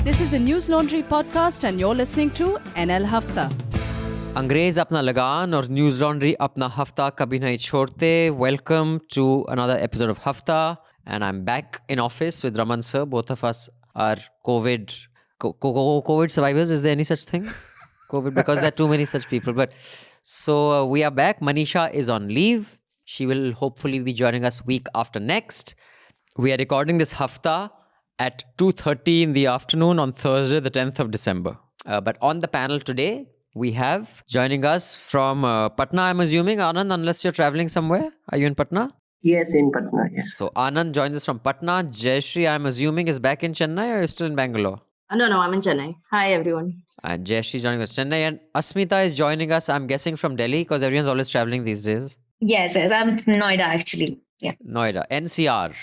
This is a Newslaundry podcast and you're listening to NL Hafta. अंग्रेज अपना लगान और न्यूज लॉन्ड्री अपना हफ्ता कभी नहीं छोड़ते. Welcome to another episode of Hafta, and I'm back in office with Raman sir. Both of us are COVID survivors. Is there any such thing? COVID, because there are too many such people. But so we are back. Manisha is on leave. She will hopefully be joining us week after next. We are recording this Hafta at 2:30 in the afternoon on Thursday, the 10th of December. But on the panel today, we have joining us from Patna, I'm assuming. Anand, unless you're traveling somewhere. Are you in Patna? Yes, in Patna, yes. So Anand joins us from Patna. Jayashree, I'm assuming, is back in Chennai or is still in Bangalore? No, I'm in Chennai. Hi, everyone. And Jayashree is joining us from Chennai. And Asmita is joining us, I'm guessing, from Delhi because everyone's always traveling these days. Yes, I'm Noida actually. Yeah. Noida, NCR.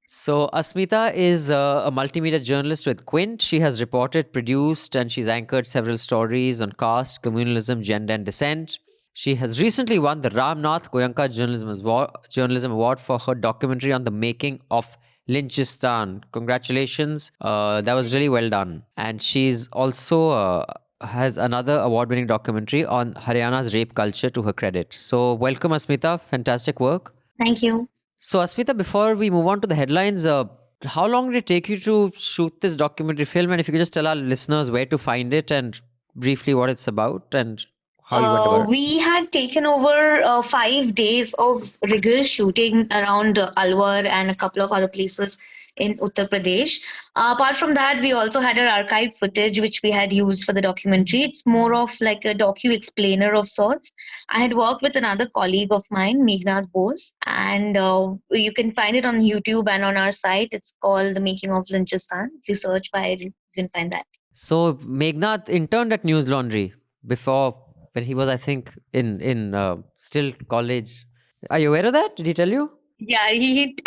So Asmita is a multimedia journalist with Quint. She has reported, produced, and she's anchored several stories on caste, communalism, gender, and dissent. She has recently won the Ramnath Goenka Journalism Award for her documentary on the making of Lynchistan. Congratulations. That was really well done. And she's also has another award-winning documentary on Haryana's rape culture to her credit. So welcome, Asmita. Fantastic work. Thank you. So Asmita, before we move on to the headlines, how long did it take you to shoot this documentary film? And if you could just tell our listeners where to find it and briefly what it's about and how you went about it. We had taken over 5 days of rigorous shooting around Alwar and a couple of other places in Uttar Pradesh. Apart from that, we also had our archived footage which we had used for the documentary. It's more of like a docu-explainer of sorts. I had worked with another colleague of mine, Meghnad Bose, and you can find it on YouTube and on our site. It's called The Making of Lynchistan. If you search by it, you can find that. So Meghnad interned at Newslaundry before, when he was, I think, in still college. Are you aware of that? Did he tell you? Yeah,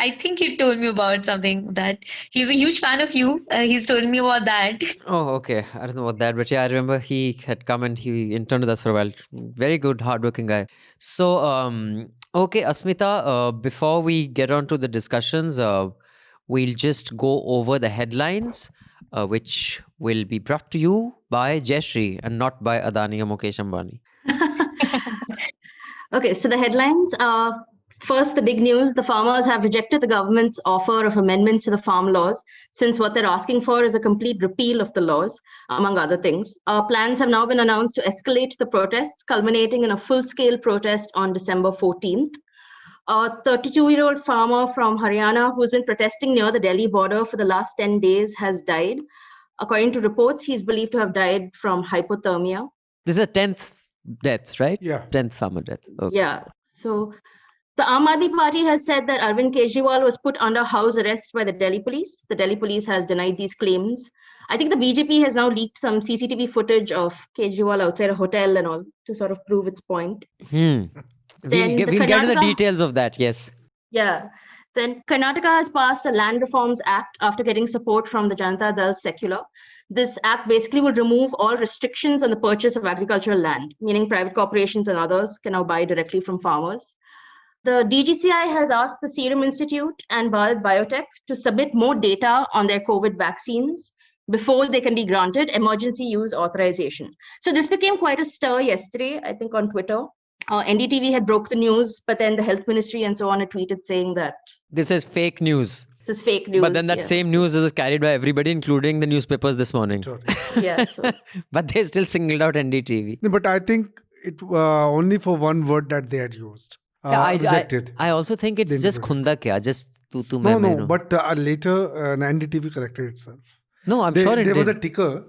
I think he told me about something that he's a huge fan of you. He's told me about that. Oh, okay. I don't know about that. But yeah, I remember he had come and he interned with us for a while. Very good, hardworking guy. So, okay, Asmita, before we get on to the discussions, we'll just go over the headlines, which will be brought to you by Jayashree and not by Adani or Mukesh Ambani. Okay, so the headlines are, first, the big news. The farmers have rejected the government's offer of amendments to the farm laws, since what they're asking for is a complete repeal of the laws, among other things. Plans have now been announced to escalate the protests, culminating in a full-scale protest on December 14th. A 32-year-old farmer from Haryana who's been protesting near the Delhi border for the last 10 days has died. According to reports, he's believed to have died from hypothermia. This is a 10th death, right? Yeah. 10th farmer death. Okay. Yeah. So the Aam Aadmi Party has said that Arvind Kejriwal was put under house arrest by the Delhi police. The Delhi police has denied these claims. I think the BJP has now leaked some CCTV footage of Kejriwal outside a hotel and all to sort of prove its point. We'll get to the details of that, yes. Yeah. Then Karnataka has passed a Land Reforms Act after getting support from the Janata Dal Secular. This act basically would remove all restrictions on the purchase of agricultural land, meaning private corporations and others can now buy directly from farmers. The DGCI has asked the Serum Institute and Bharat Biotech to submit more data on their COVID vaccines before they can be granted emergency use authorization. So this became quite a stir yesterday, I think, on Twitter. NDTV had broke the news, but then the health ministry and so on had tweeted saying that This is fake news. this is fake news. But then that same news is carried by everybody, including the newspapers this morning. Totally. Yeah. So, But they still singled out NDTV. No, but I think it only for one word that they had used. Rejected. I also think it's just khunda kya, just tu No, but later NDTV corrected itself. No, I'm sure it there was a did. ticker.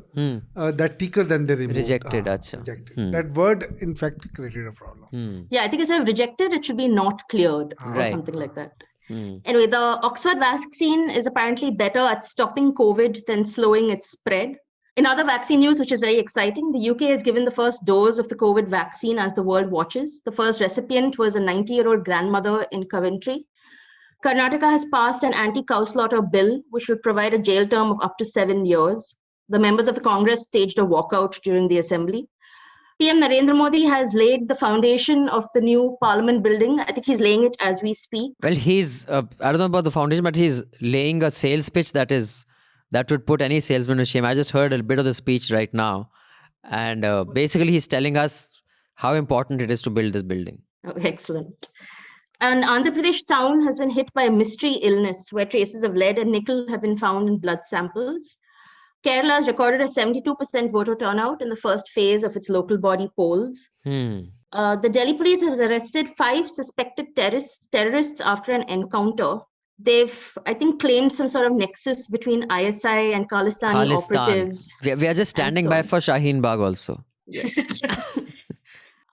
That ticker then they removed. Rejected, acha. Rejected. That word, in fact, created a problem. yeah, I think instead of rejected, it should be not cleared or Right. something like that. Anyway, the Oxford vaccine is apparently better at stopping COVID than slowing its spread. In other vaccine news, which is very exciting, the UK has given the first dose of the COVID vaccine as the world watches. The first recipient was a 90-year-old grandmother in Coventry. Karnataka has passed an anti-cow slaughter bill, which would provide a jail term of up to 7 years. The members of the Congress staged a walkout during the assembly. PM Narendra Modi has laid the foundation of the new parliament building. I think he's laying it as we speak. Well, he's, I don't know about the foundation, but he's laying a sales pitch that is that would put any salesman to shame. I just heard a bit of the speech right now. And basically, he's telling us how important it is to build this building. Oh, excellent. An Andhra Pradesh town has been hit by a mystery illness where traces of lead and nickel have been found in blood samples. Kerala has recorded a 72% voter turnout in the first phase of its local body polls. The Delhi police has arrested 5 suspected terrorists after an encounter. They've, I think, claimed some sort of nexus between ISI and Khalistani operatives. We are just standing by for Shaheen Bagh also. Yes.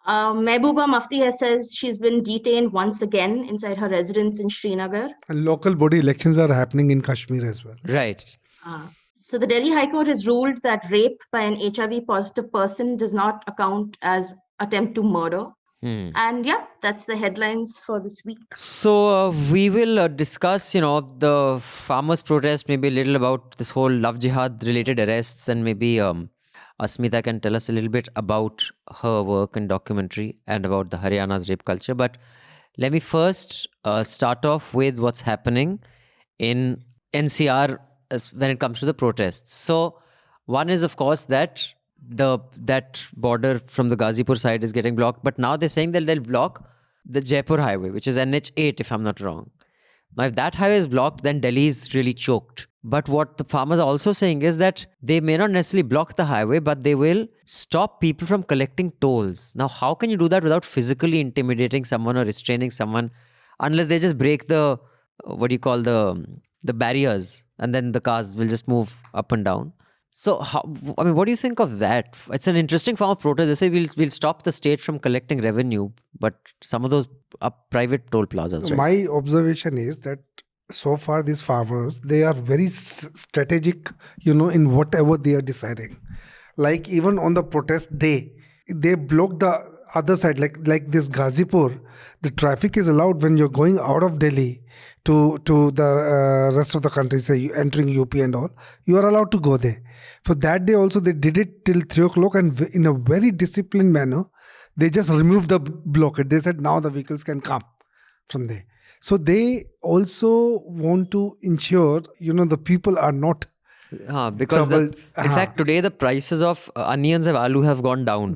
Mehbooba Mufti says she's been detained once again inside her residence in Srinagar. And local body elections are happening in Kashmir as well. Right. So the Delhi High Court has ruled that rape by an HIV positive person does not account as attempt to murder. And yeah, that's the headlines for this week. So we will discuss, the farmers' protest, maybe a little about this whole love jihad related arrests, and maybe Asmita can tell us a little bit about her work and documentary and about the Haryana's rape culture. But let me first start off with what's happening in NCR when it comes to the protests. So one is, of course, that that border from the Ghazipur side is getting blocked. But now they're saying that they'll block the Jaipur highway, which is NH8, if I'm not wrong. Now, if that highway is blocked, then Delhi is really choked. But what the farmers are also saying is that they may not necessarily block the highway, but they will stop people from collecting tolls. Now, how can you do that without physically intimidating someone or restraining someone, unless they just break the, the barriers, and then the cars will just move up and down? So, what do you think of that? It's an interesting form of protest. They say we'll stop the state from collecting revenue, but some of those are private toll plazas, right? My observation is that so far these farmers, they are very strategic, in whatever they are deciding. Like even on the protest day, they block the other side, like this Ghazipur. The traffic is allowed when you're going out of Delhi to the rest of the country, say entering UP and all. You are allowed to go there. For that day also, they did it till 3 o'clock, and in a very disciplined manner, they just removed the blockade. They said now the vehicles can come from there. So they also want to ensure, the people are not because in fact today the prices of onions and aloo have gone down.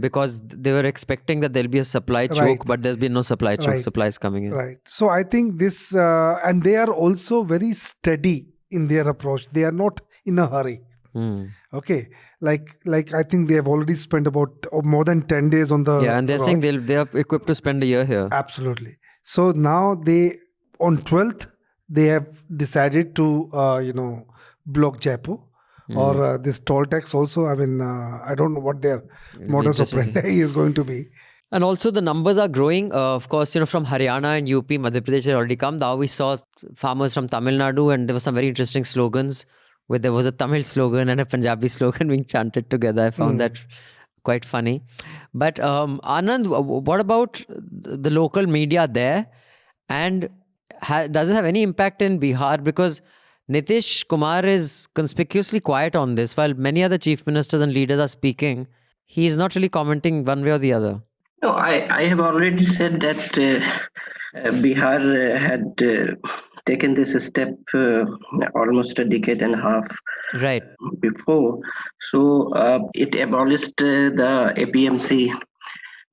Because they were expecting that there'll be a supply choke, but there's been no supply choke. Supplies coming in. Right. So I think this, and they are also very steady in their approach. They are not in a hurry. Okay, like I think they have already spent about more than 10 days on the and they're saying they are equipped to spend a year here. Absolutely. So now on 12th they have decided to block Jaipur or this toll tax also. I mean, I don't know what their modus operandi is going to be. And also the numbers are growing. Of course, from Haryana and UP, Madhya Pradesh had already come. Now we saw farmers from Tamil Nadu, and there were some very interesting slogans where there was a Tamil slogan and a Punjabi slogan being chanted together. I found that quite funny. But Anand, what about the local media there? And does it have any impact in Bihar? Because Nitish Kumar is conspicuously quiet on this, while many other chief ministers and leaders are speaking. He is not really commenting one way or the other. No, I have already said that Bihar had taken this step almost a decade and a half before. So it abolished the APMC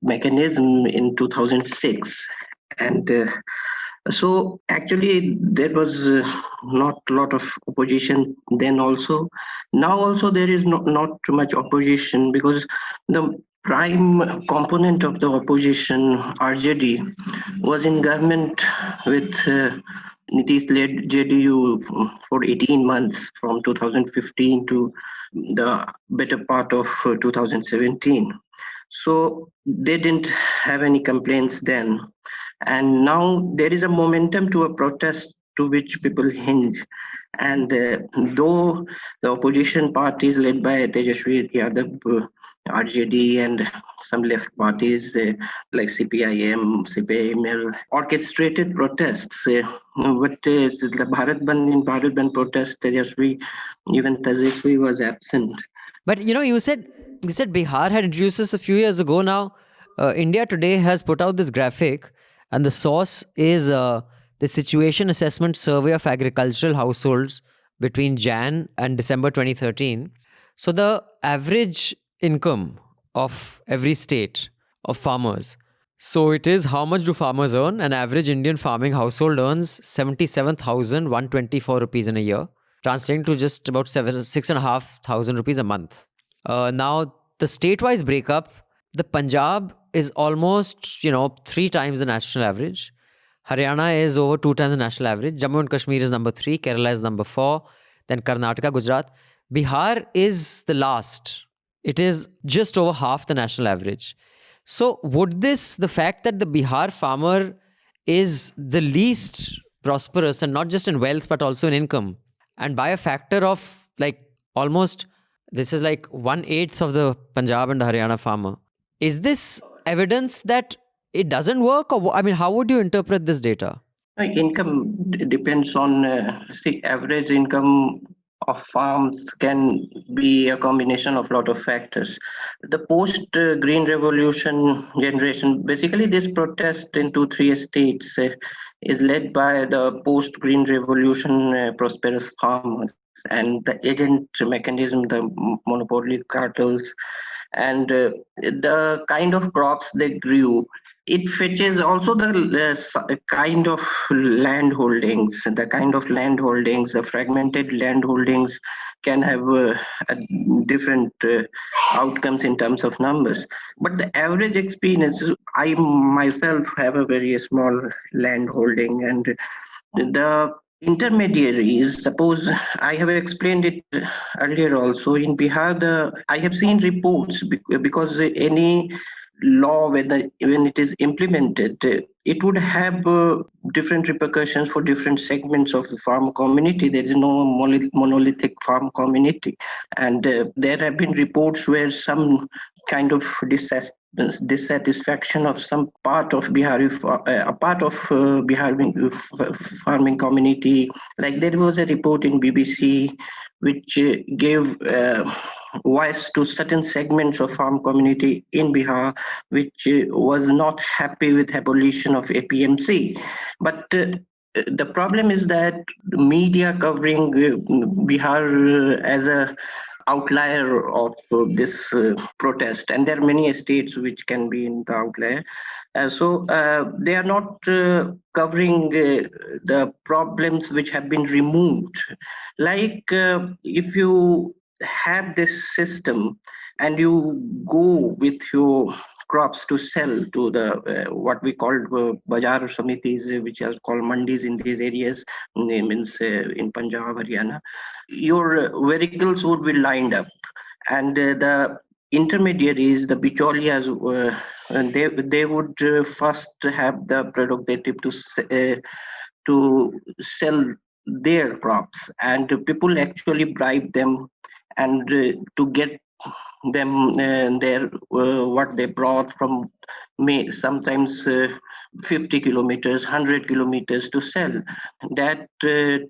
mechanism in 2006. And so actually there was not a lot of opposition then also. Now also there is not too much opposition, because the prime component of the opposition, RJD, was in government with Nitish-led JDU for 18 months, from 2015 to the better part of 2017. So they didn't have any complaints then. And now there is a momentum to a protest to which people hinge. And though the opposition parties led by Jayashree, RJD and some left parties like CPIM, CPIML orchestrated protests. But the Bharat Bandh protest, even Tejashree was absent. But you said Bihar had introduced this a few years ago now. India Today has put out this graphic, and the source is the Situation Assessment Survey of Agricultural Households between Jan and December 2013. So the average income of every state of farmers. So it is how much do farmers earn? An average Indian farming household earns 77,124 rupees in a year, translating to just about 6,500 rupees a month. Now, the state-wise breakup, the Punjab is almost, 3 times the national average. Haryana is over 2 times the national average. Jammu and Kashmir is number 3. Kerala is number 4. Then Karnataka, Gujarat. Bihar is the last. It is just over half the national average. So would the fact that the Bihar farmer is the least prosperous, and not just in wealth, but also in income, and by a factor of almost, this is 1/8 of the Punjab and the Haryana farmer. Is this evidence that it doesn't work? Or, how would you interpret this data? Income depends on, average income of farms can be a combination of a lot of factors. The post-Green Revolution generation, basically this protest in 2-3 states is led by the post-Green Revolution prosperous farmers, and the agent mechanism, the monopoly cartels, and the kind of crops they grew. It fetches also the kind of land holdings. The fragmented land holdings can have different outcomes in terms of numbers. But the average experience, I myself have a very small land holding, and the intermediaries, suppose I have explained it earlier also, in Bihar, I have seen reports, because any law, when it is implemented, it would have different repercussions for different segments of the farm community. There is no monolithic farm community, and there have been reports where some kind of dissatisfaction of some part of Bihari farming community. Like there was a report in BBC which gave voice to certain segments of farm community in Bihar, which was not happy with abolition of APMC. But the problem is that the media covering Bihar as a outlier of this protest, and there are many states which can be in the outlier. So they are not covering the problems which have been removed. Like if you have this system and you go with your crops to sell to the what we call Bazaar Samitis, which are called mandis in these areas, means in Punjab, Haryana, your vehicles would be lined up, and the intermediaries, the bicholias, they would first have the prerogative to sell their crops, and people actually bribe them and to get them their what they brought from sometimes 50 kilometers, 100 kilometers to sell. That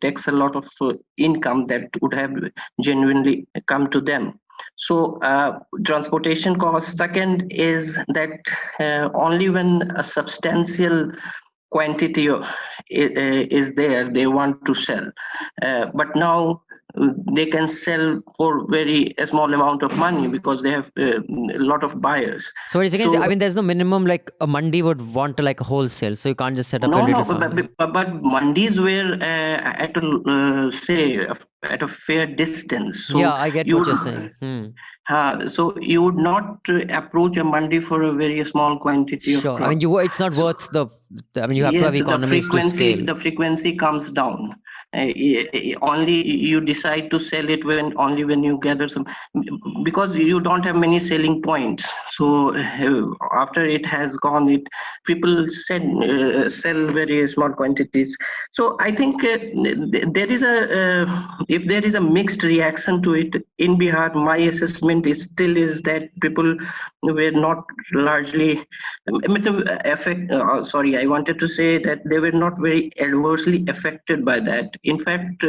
takes a lot of income that would have genuinely come to them. So transportation costs. Second is that only when a substantial quantity is there, they want to sell. But now they can sell for very small amount of money because they have a lot of buyers. So what you're saying, there's no minimum, like a mandi would want to wholesale, so you can't just set up a little farm. But mandis were at a fair distance. So yeah, I get what you're saying. So you would not approach a mandi for a very small quantity of crops. It's not worth the. You have to have economies to scale. The frequency comes down. Only you decide to sell it only when you gather some, because you don't have many selling points. So after it has gone, people sell very small quantities. So I think there is if there is a mixed reaction to it, in Bihar, my assessment still is that people were not largely I wanted to say that they were not very adversely affected by that. In fact,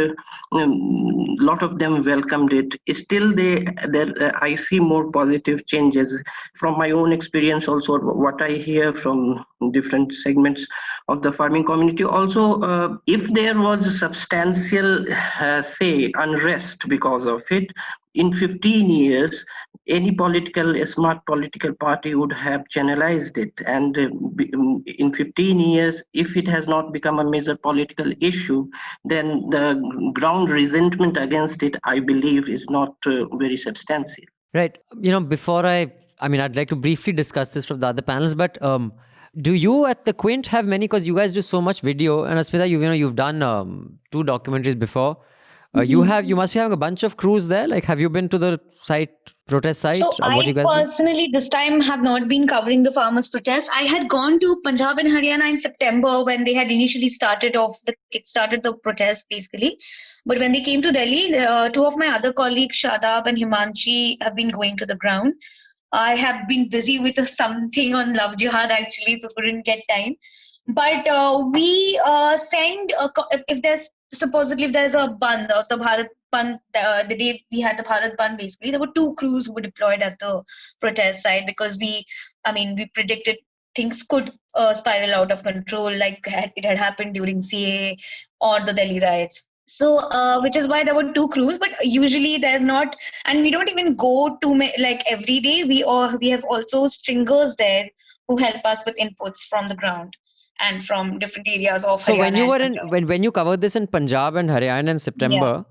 lot of them welcomed it. Still, I see more positive changes from my own experience. Also, what I hear from different segments of the farming community. Also, if there was substantial, say, unrest because of it, in 15 years, any smart political party would have channelized it. And in 15 years, if it has not become a major political issue, then the ground resentment against it, I believe, is not very substantial. Right. Before I'd like to briefly discuss this from the other panels, but do you at the Quint have many, because you guys do so much video, and Asmita, you've done 2 documentaries before. You must be having a bunch of crews there. Like, have you been to the protest site? So I personally this time have not been covering the farmers' protests. I had gone to Punjab and Haryana in September when they had initially started the protest basically. But when they came to Delhi, 2 of my other colleagues, Shadab and Himanshi, have been going to the ground. I have been busy with something on Love Jihad actually, so couldn't get time. But we send if there's a Bandh, the Bharat Bandh, the day we had the Bharat Bandh, basically, there were 2 crews who were deployed at the protest site because we predicted things could spiral out of control like it had happened during CA or the Delhi riots. So, which is why there were 2 crews, but usually there's not, and we don't even go to like every day. We have also stringers there who help us with inputs from the ground and from different areas of So Haryana when you covered this in Punjab and Haryana in September,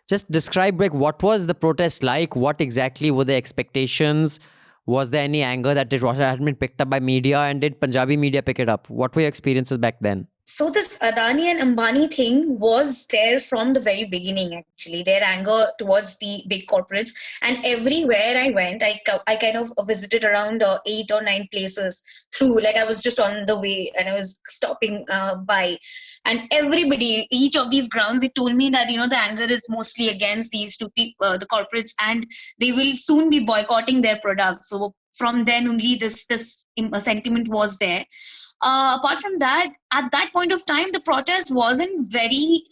just describe like what was the protest like? What exactly were the expectations? Was there any anger that it hadn't been picked up by media, and did Punjabi media pick it up? What were your experiences back then? So this Adani and Ambani thing was there from the very beginning, actually, their anger towards the big corporates. And everywhere I went, I kind of visited around 8 or 9 places through, like I was just on the way and I was stopping by. And everybody, each of these grounds, they told me that, the anger is mostly against these 2 people, the corporates, and they will soon be boycotting their products. So from then only this sentiment was there. Apart from that, at that point of time, the protest wasn't very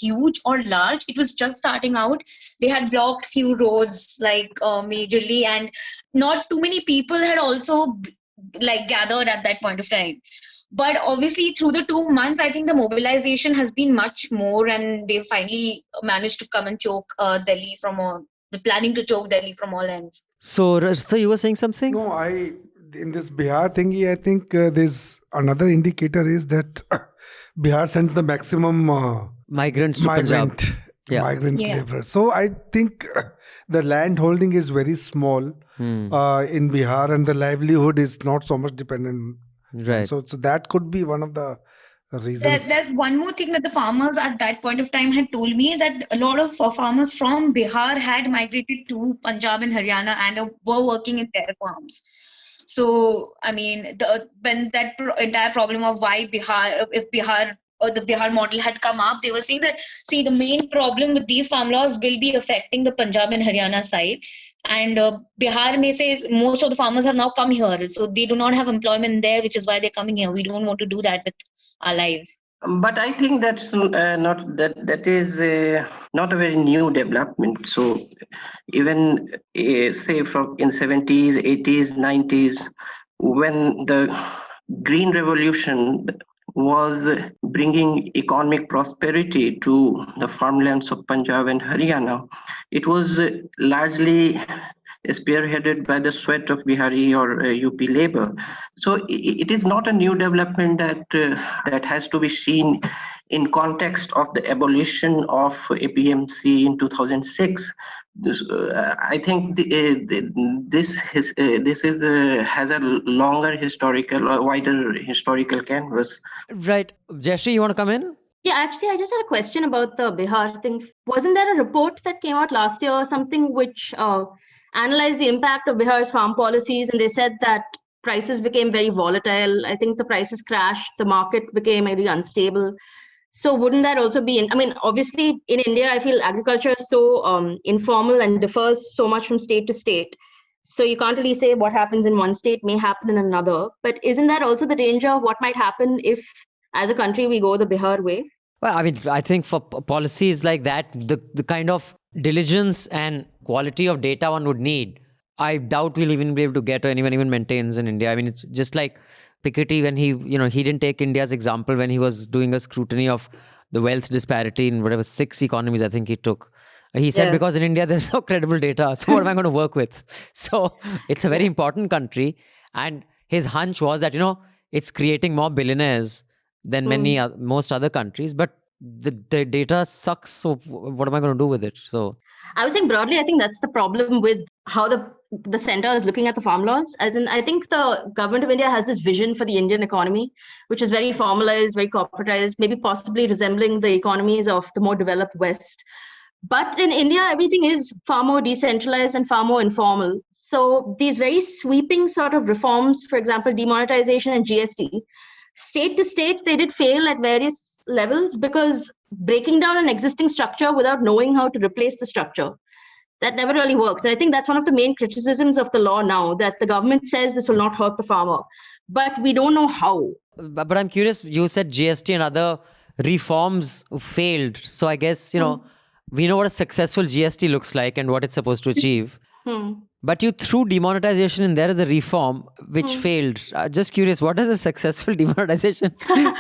huge or large. It was just starting out. They had blocked few roads majorly, and not too many people had also gathered at that point of time. But obviously through the 2 months, I think the mobilization has been much more, and they finally managed to come and choke Delhi they're planning to choke Delhi from all ends. So you were saying something? No, in this Bihar thingy, I think there's another indicator is that Bihar sends the maximum migrants to Punjab. Migrant laborers. So I think the land holding is very small in Bihar, and the livelihood is not so much dependent. Right. So that could be one of the reasons. There's one more thing that the farmers at that point of time had told me, that a lot of farmers from Bihar had migrated to Punjab and Haryana and were working in their farms. So, when that entire problem of why if Bihar or the Bihar model had come up, they were saying that, see, the main problem with these farm laws will be affecting the Punjab and Haryana side. And Bihar may say most of the farmers have now come here, so they do not have employment there, which is why they're coming here. We don't want to do that with our lives. But I think that's that is not a very new development. So even say from in 70s, 80s, 90s, when the Green Revolution was bringing economic prosperity to the farmlands of Punjab and Haryana, it was largely spearheaded by the sweat of Bihari or UP labor. So it is not a new development that has to be seen in context of the abolition of APMC in 2006. I think this has a longer historical or wider historical canvas. Right. Jayashree, you want to come in? Yeah, actually, I just had a question about the Bihar thing. Wasn't there a report that came out last year or something which analyzed the impact of Bihar's farm policies, and they said that prices became very volatile. I think the prices crashed, the market became very unstable. So wouldn't that also be I mean, obviously in India, I feel agriculture is so informal and differs so much from state to state. So you can't really say what happens in one state may happen in another. But isn't that also the danger of what might happen if, as a country, we go the Bihar way? Well, I mean, I think for policies like that, the kind of diligence and quality of data one would need, I doubt we'll even be able to get or anyone even maintains in India. I mean, it's just like Piketty when he didn't take India's example when he was doing a scrutiny of the wealth disparity in whatever 6 economies I think he took. He said, because in India, there's no credible data. So what am I going to work with? So it's a very important country. And his hunch was that, it's creating more billionaires than most other countries. But the data sucks. So what am I going to do with it? So I was saying broadly, I think that's the problem with how the center is looking at the farm laws. As in, I think the government of India has this vision for the Indian economy, which is very formalized, very corporatized, maybe possibly resembling the economies of the more developed West. But in India, everything is far more decentralized and far more informal. So these very sweeping sort of reforms, for example, demonetization and GST, state to state, they did fail at various levels because breaking down an existing structure without knowing how to replace the structure, that never really works. And I think that's one of the main criticisms of the law now, that the government says this will not hurt the farmer, but we don't know how. But I'm curious, you said GST and other reforms failed. So I guess, we know what a successful GST looks like and what it's supposed to achieve. But you threw demonetization in there as a reform, which failed. Just curious, what does a successful demonetization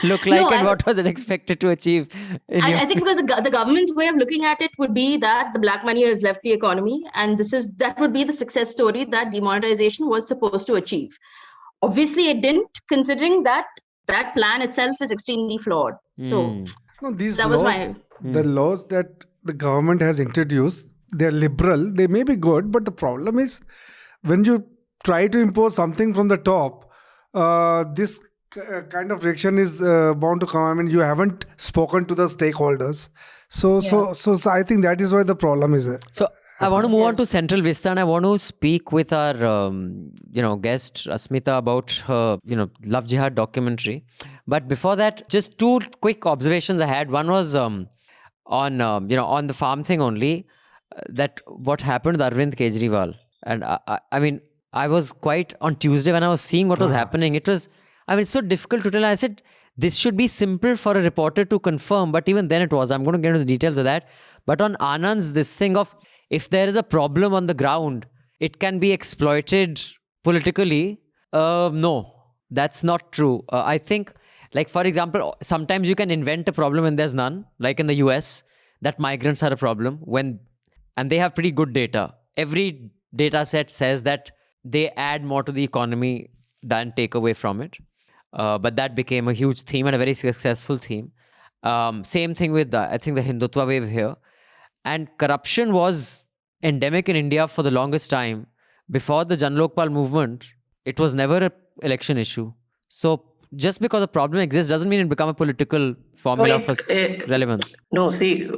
look like and what was it expected to achieve? I think because the government's way of looking at it would be that the black money has left the economy. And that would be the success story that demonetization was supposed to achieve. Obviously, it didn't, considering that plan itself is extremely flawed. So these laws, the laws that the government has introduced, they're liberal, they may be good, but the problem is when you try to impose something from the top, this kind of reaction is bound to come. I mean, you haven't spoken to the stakeholders. So I think that is why the problem is there. So I want to move on to Central Vista, and I want to speak with our, guest Asmita about her, Love Jihad documentary. But before that, just 2 quick observations I had. One was on the farm thing only, that what happened with Arvind Kejriwal. And I mean, I was quite on Tuesday when I was seeing what was happening. It's so difficult to tell. I said, this should be simple for a reporter to confirm, but even then it was. I'm going to get into the details of that. But on Anand's, this thing of if there is a problem on the ground, it can be exploited politically. No, that's not true. I think, like, for example, sometimes you can invent a problem when there's none, like in the US, that migrants are a problem and they have pretty good data. Every data set says that they add more to the economy than take away from it. But that became a huge theme and a very successful theme. Same thing with, I think, the Hindutva wave here. And corruption was endemic in India for the longest time. Before the Jan Lokpal movement, it was never an election issue. So just because a problem exists doesn't mean it become a political formula for relevance. No, see,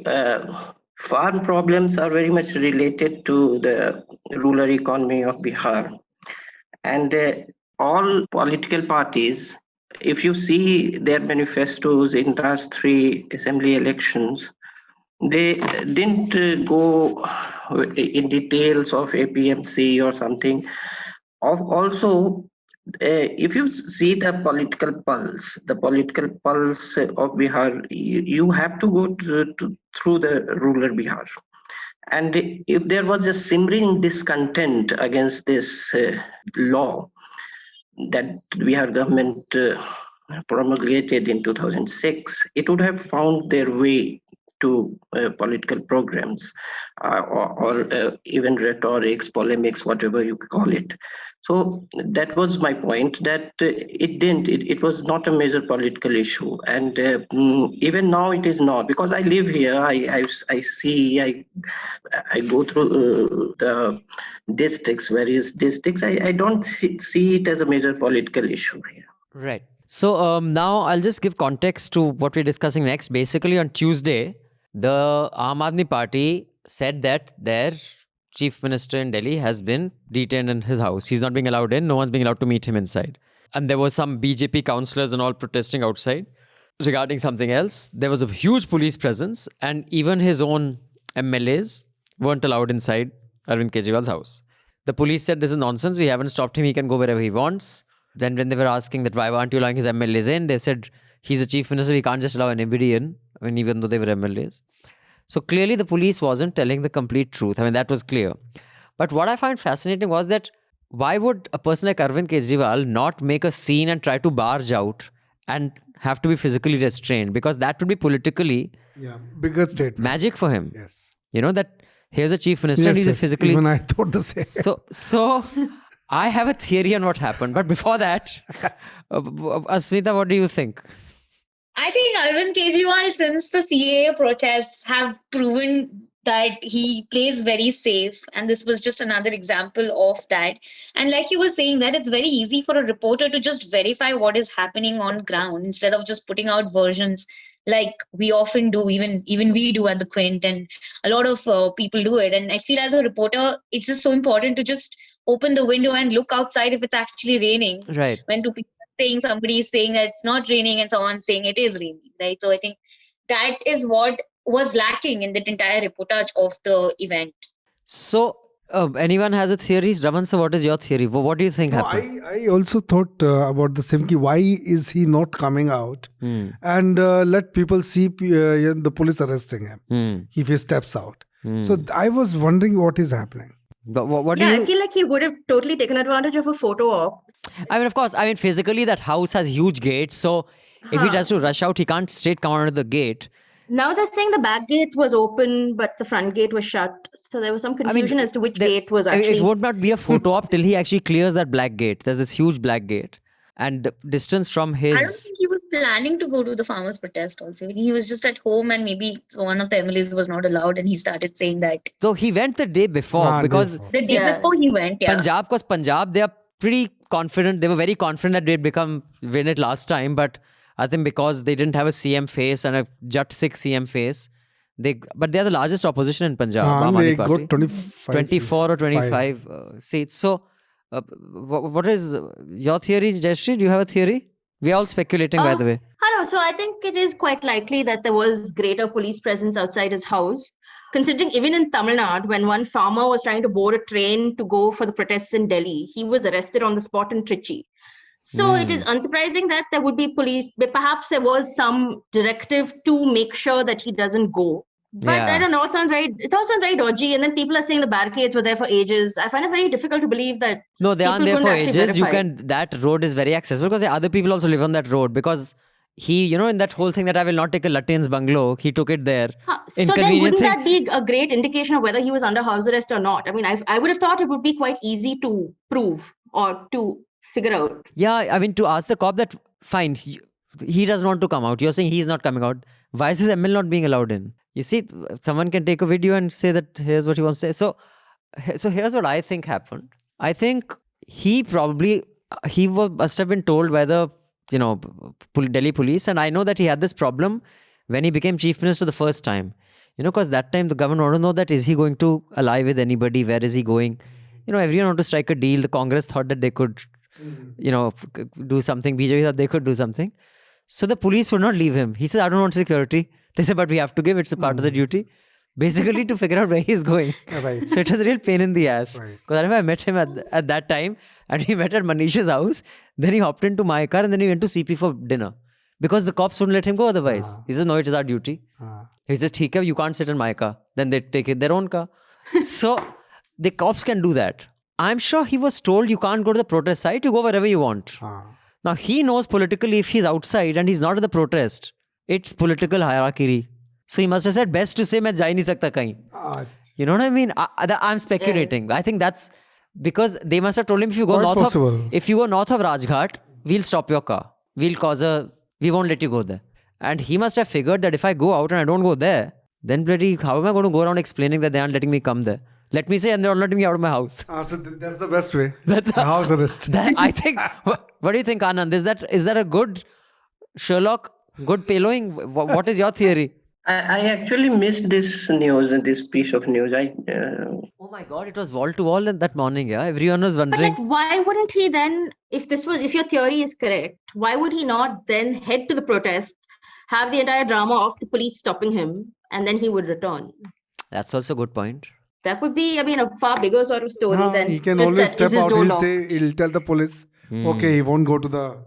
farm problems are very much related to the rural economy of Bihar. And all political parties, if you see their manifestos in last 3 assembly elections, they didn't go in details of APMC or something. Also, if you see the political pulse of Bihar, you have to go through the rural Bihar. And if there was a simmering discontent against this law that Bihar government promulgated in 2006, it would have found their way to political programs or even rhetorics, polemics, whatever you call it. So that was my point, that it was not a major political issue. And even now it is not, because I live here, I see, I go through the districts, various districts, I don't see it as a major political issue here. Right. So now I'll just give context to what we're discussing next. Basically on Tuesday, the Aam Aadmi Party said that their chief minister in Delhi has been detained in his house. He's not being allowed in. No one's being allowed to meet him inside. And there were some BJP councillors and all protesting outside. regarding something else. There was a huge police presence, and even his own MLAs weren't allowed inside Arvind Kejriwal's house. The police said this is nonsense. We haven't stopped him. He can go wherever he wants. Then when they were asking that why aren't you allowing his MLAs in, they said he's a chief minister. We can't just allow anybody in. I mean, even though they were MLAs. So clearly the police wasn't telling the complete truth. I mean, that was clear. But what I find fascinating was that why would a person like Arvind Kejriwal not make a scene and try to barge out and have to be physically restrained? Because that would be politically bigger statement. Magic for him. Yes. You know, that here's a chief minister and he's physically... Even I thought the same. So I have a theory on what happened. But before that, Asmita, what do you think? I think Arvind Kejriwal, since the CAA protests have proven that he plays very safe, and this was just another example of that. And like you were saying, that it's very easy for a reporter to just verify what is happening on ground instead of just putting out versions like we often do, even we do at the Quint, and a lot of people do it. And I feel as a reporter, it's just so important to just open the window and look outside if it's actually raining. Right. When two people are saying, somebody is saying that it's not raining and someone saying it is raining, right? So I think that is what was lacking in that entire reportage of the event. So, anyone has a theory? Raman, so what is your theory? What do you think happened? I also thought about the same. Why is he not coming out and let people see the police arresting him if he steps out? So I was wondering what is happening. But what do you... I feel like he would have totally taken advantage of a photo op. I mean, of course, physically that house has huge gates. So if he tries to rush out, he can't straight come out of the gate. Now they're saying the back gate was open, but the front gate was shut. So there was some confusion as to which gate was actually... It would not be a photo op till he actually clears that black gate. There's this huge black gate. And the distance from his... I don't think he was planning to go to the farmers' protest also. He was just at home and maybe one of the MLAs was not allowed and he started saying that. So he went the day before because... The day before he went, Punjab, they are pretty confident. They were very confident that they'd win it last time. But I think because they didn't have a CM face and a Jat Sikh CM face, but they are the largest opposition in Punjab. They got 24 or 25 seats. So, what is your theory, Jayashree? Do you have a theory? We are all speculating, by the way. I know. So I think it is quite likely that there was greater police presence outside his house. Considering even in Tamil Nadu, when one farmer was trying to board a train to go for the protests in Delhi, he was arrested on the spot in Trichy. So it is unsurprising that there would be police, but perhaps there was some directive to make sure that he doesn't go. But I don't know, it all sounds very dodgy. And then people are saying the barricades were there for ages. I find it very difficult to believe that. No, they aren't there for ages. That road is very accessible because the other people also live on that road. Because he, in that whole thing that I will not take a Latin's bungalow, he took it there. So then wouldn't that be a great indication of whether he was under house arrest or not? I mean, I would have thought it would be quite easy to prove or to figure out. Yeah, to ask the cop that, fine, he doesn't want to come out. You're saying he's not coming out. Why is his ML not being allowed in? You see, someone can take a video and say that here's what he wants to say. So here's what I think happened. I think he must have been told by the, Delhi police. And I know that he had this problem when he became chief minister the first time. Because that time the government wanted to know that is he going to ally with anybody? Where is he going? Everyone wanted to strike a deal. The Congress thought that they could do something. BJP thought they could do something. So the police would not leave him. He says, I don't want security. They said, but we have to give. It's a part of the duty. Basically to figure out where he's going. Right. So it was a real pain in the ass. Right. Because I remember I met him at that time and we met at Manish's house. Then he hopped into my car and then he went to CP for dinner. Because the cops wouldn't let him go otherwise. He says, no, it is our duty. He says, "Theek hai, you can't sit in my car." Then they take their own car. So the cops can do that. I'm sure he was told you can't go to the protest site, you go wherever you want. Now he knows politically if he's outside and he's not at the protest, it's political hierarchy. So he must have said best to say main ja hi nahi sakta kahin. You know what I mean? I'm speculating. I think that's because they must have told him if you go north of Rajghat, we'll stop your car. We won't let you go there. And he must have figured that if I go out and I don't go there, then how am I going to go around explaining that they aren't letting me come there? Let me say, and they're not letting me out of my house. So that's the best way. That's a house arrest. I think. What do you think, Anand? Is that a good Sherlock? Good pillowing? What is your theory? I actually missed this news and this piece of news. Oh my God! It was wall to wall that morning. Yeah, everyone was wondering. But why wouldn't he then, if your theory is correct, why would he not then head to the protest? have the entire drama of the police stopping him, and then he would return. That's also a good point. That would be, a far bigger sort of story than he can just always that, is step his out. door He'll locked? say, he'll tell the police, okay, he won't go to the...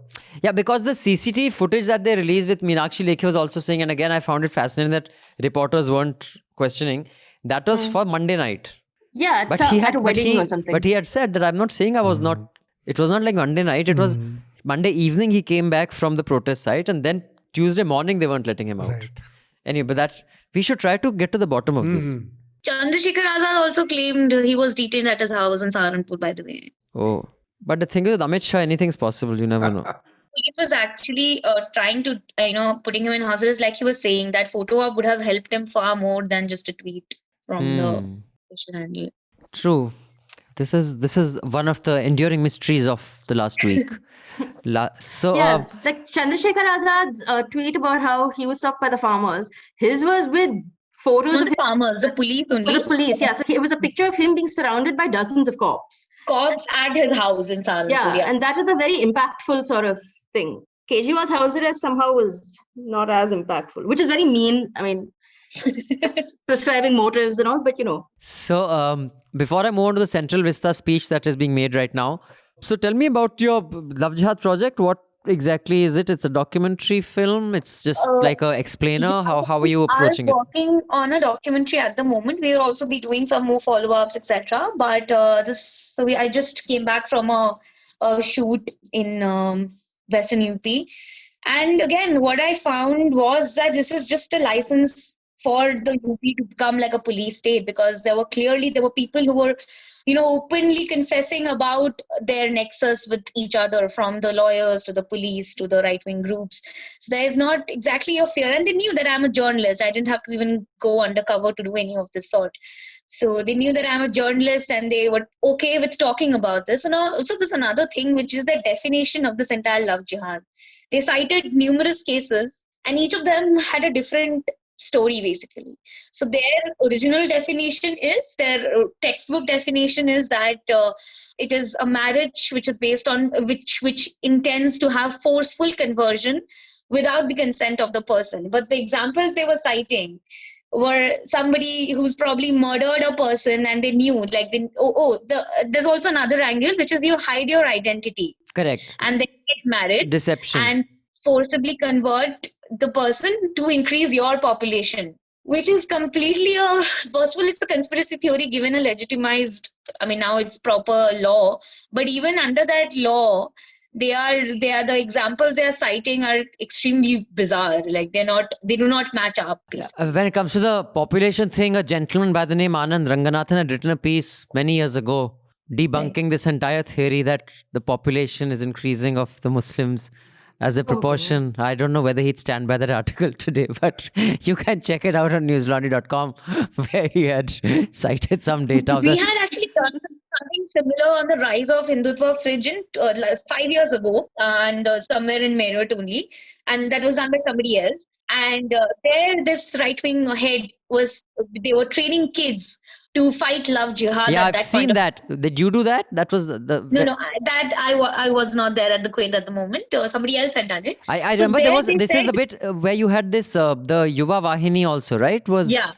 Yeah, because the CCTV footage that they released with Meenakshi Lekhi was also saying, and again, I found it fascinating that reporters weren't questioning. That was for Monday night. Yeah, But at a wedding or something. But he had said that I'm not saying I was not. It was not like Monday night. It was Monday evening. He came back from the protest site, and then Tuesday morning they weren't letting him out. Right. Anyway, but that we should try to get to the bottom of this. Chandrasekhar Azad also claimed he was detained at his house in Saharanpur, by the way. Oh, but the thing is, with Amit Shah, anything's possible. You never know. He was actually trying to, putting him in house arrest. Like he was saying, that photo op would have helped him far more than just a tweet from the social handle. True. This is one of the enduring mysteries of the last week. Like Chandrasekhar Azad's tweet about how he was stopped by the farmers. His was with photos Not of the farmers, the police only. the police. Yeah, so it was a picture of him being surrounded by dozens of cops. Cops at his house in Saharanpur. Yeah, and that is a very impactful sort of thing. Kejriwal's house arrest somehow was not as impactful, which is very mean. I mean, prescribing motives and all, but So, before I move on to the Central Vista speech that is being made right now, so tell me about your Love Jihad project. What exactly is it? It's a documentary film. It's just like a explainer. How are you approaching I'm working on a documentary at the moment. We will also be doing some more follow-ups, etc. But I just came back from a shoot in Western UP. And again, what I found was that this is just a license for the UP to become like a police state, because there were people who were, openly confessing about their nexus with each other, from the lawyers to the police to the right-wing groups. So there is not exactly a fear. And they knew that I'm a journalist. I didn't have to even go undercover to do any of this sort. So they knew that I'm a journalist and they were okay with talking about this. And also there's another thing, which is the definition of this entire love jihad. They cited numerous cases and each of them had a different story basically. So their original definition their textbook definition is that it is a marriage which is based on which intends to have forceful conversion without the consent of the person. But the examples they were citing were somebody who's probably murdered a person and they knew, there's also another angle, which is you hide your identity. Correct. And then get married. Deception. And forcibly convert the person to increase your population, which is completely first of all, it's a conspiracy theory given a legitimized, now it's proper law, but even under that law, they are the examples they are citing are extremely bizarre. Like they do not match up. When it comes to the population thing, a gentleman by the name Anand Ranganathan had written a piece many years ago debunking this entire theory that the population is increasing of the Muslims as a proportion. I don't know whether he'd stand by that article today, but you can check it out on newslaundry.com where he had cited some data. We had actually done something similar on the rise of Hindutva fringe 5 years ago, and somewhere in Meerut only, and that was done by somebody else. And there, this right-wing head they were training kids to fight love jihad. Yeah, I've seen that. Did you do that? That was No, I was not there at the Quint at the moment. Somebody else had done it. I remember this is the bit where you had this, the Yuva Vahini also, right?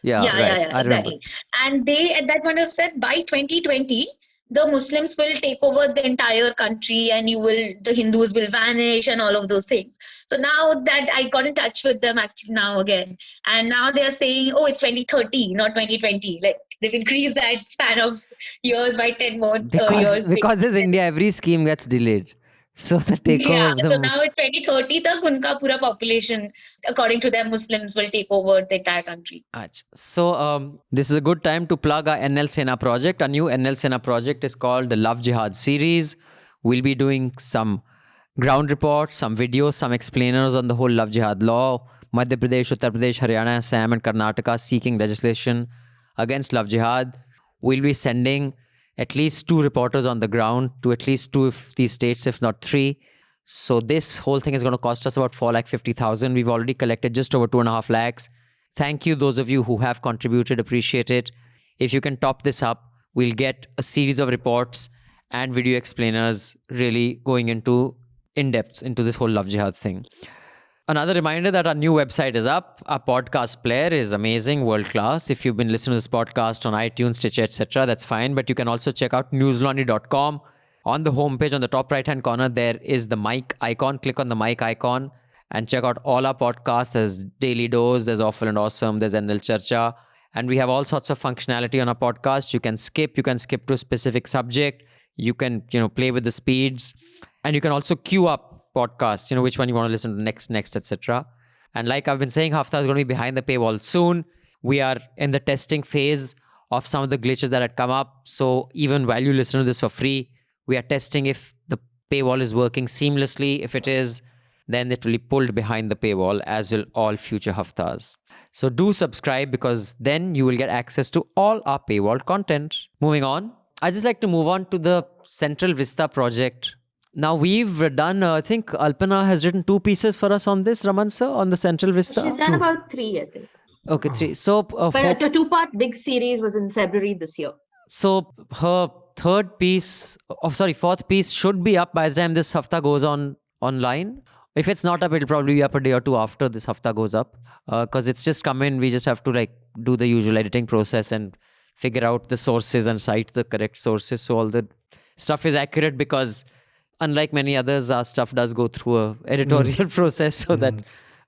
Yeah, I remember. Exactly. And they at that point have said by 2020, the Muslims will take over the entire country and the Hindus will vanish and all of those things. So now that I got in touch with them actually now again, and now they are saying, it's 2030, not 2020. Like they've increased that span of years by 10 more years. Because this India, every scheme gets delayed. So the takeover. So now at 2030, tak unka pura population, according to them, Muslims will take over the entire country. So this is a good time to plug our NL Sena project. Our new NL Sena project is called the Love Jihad series. We'll be doing some ground reports, some videos, some explainers on the whole Love Jihad law. Madhya Pradesh, Uttar Pradesh, Haryana, Assam and Karnataka seeking legislation against Love Jihad. We'll be sending at least 2 reporters on the ground to at least 2 of these states, if not 3. So this whole thing is going to cost us about 4,50,000. We've already collected just over 2.5 lakhs. Thank you, those of you who have contributed. Appreciate it. If you can top this up, we'll get a series of reports and video explainers really going in depth into this whole Love Jihad thing. Another reminder that our new website is up. Our podcast player is amazing, world class. If you've been listening to this podcast on iTunes, Stitcher, etc., that's fine. But you can also check out newslaundry.com. On the homepage, on the top right-hand corner, there is the mic icon. Click on the mic icon and check out all our podcasts. There's Daily Dose, there's Awful and Awesome, there's NL Charcha. And we have all sorts of functionality on our podcast. You can skip to a specific subject. You can, play with the speeds. And you can also queue up podcasts, which one you want to listen to next, etc. And like I've been saying, Hafta is going to be behind the paywall soon. We are in the testing phase of some of the glitches that had come up. So even while you listen to this for free, we are testing if the paywall is working seamlessly. If it is, then it will be pulled behind the paywall, as will all future Haftas. So do subscribe, because then you will get access to all our paywall content. Moving on, I'd just like to move on to the Central Vista Project. Now we've done, I think Alpana has written 2 pieces for us on this, Raman sir, on the Central Vista. She's done about 3, I think. Okay, 3. So, but a 2-part big series was in February this year. So her fourth piece should be up by the time this Hafta goes online. If it's not up, it'll probably be up a day or 2 after this Hafta goes up. Because it's just come in, we just have to do the usual editing process and figure out the sources and cite the correct sources. So all the stuff is accurate, because unlike many others, our stuff does go through a editorial process so that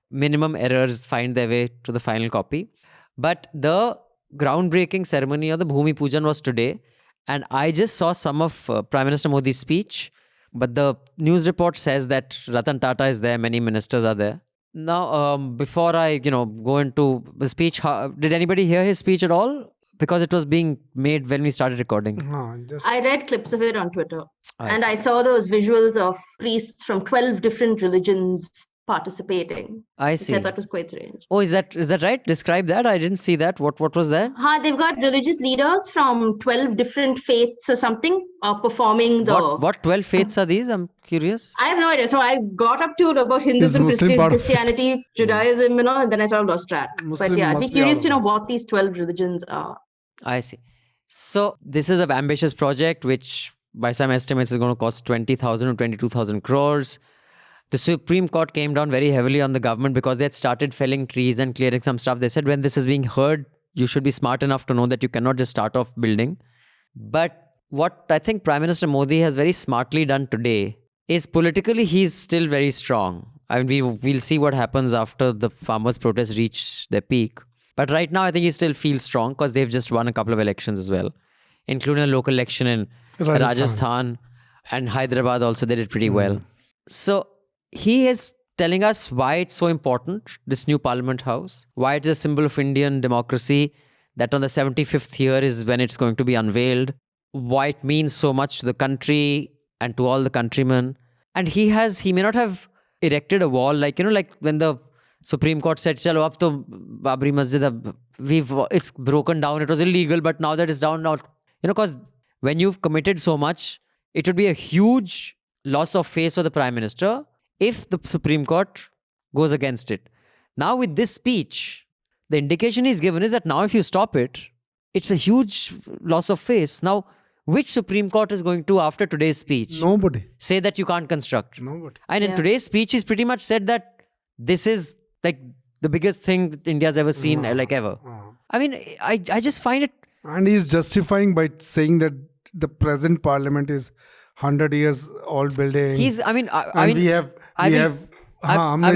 minimum errors find their way to the final copy. But the groundbreaking ceremony of the Bhumi Pujan was today. And I just saw some of Prime Minister Modi's speech. But the news report says that Ratan Tata is there, many ministers are there. Now, before I, go into the speech, did anybody hear his speech at all? Because it was being made when we started recording. No, I read clips of it on Twitter. I saw those visuals of priests from 12 different religions participating. I see. Which I thought was quite strange. Oh, is that right? Describe that. I didn't see that. What was that? They've got religious leaders from 12 different faiths or something performing the... What 12 faiths are these? I'm curious. I have no idea. So I got up to about Hinduism, Christianity, Judaism, and then I sort of lost track. But yeah, I'd be curious to know what these 12 religions are. I see. So this is an ambitious project, which by some estimates is going to cost 20,000 or 22,000 crores. The Supreme Court came down very heavily on the government because they had started felling trees and clearing some stuff. They said when this is being heard, you should be smart enough to know that you cannot just start off building. But what I think Prime Minister Modi has very smartly done today is politically he's still very strong. I mean, we'll see what happens after the farmers' protests reach their peak. But right now, I think he still feels strong because they've just won a couple of elections as well, including a local election in Rajasthan and Hyderabad also. They did pretty well. So he is telling us why it's so important, this new Parliament House, why it is a symbol of Indian democracy, that on the 75th year is when it's going to be unveiled, why it means so much to the country and to all the countrymen. And he may not have erected a wall like when the Supreme Court said, "Chalo, ab to Babri Masjid, it's broken down. It was illegal, but now that it's down, now because when you've committed so much, it would be a huge loss of face for the Prime Minister if the Supreme Court goes against it. Now with this speech, the indication he's given is that now if you stop it, it's a huge loss of face. Now, which Supreme Court is going to, after today's speech, nobody say that you can't construct? Nobody. And in today's speech, he's pretty much said that this is like the biggest thing that India's ever seen, ever. I mean, I just find it... And he's justifying by saying that the present parliament is 100 years old building. We have... I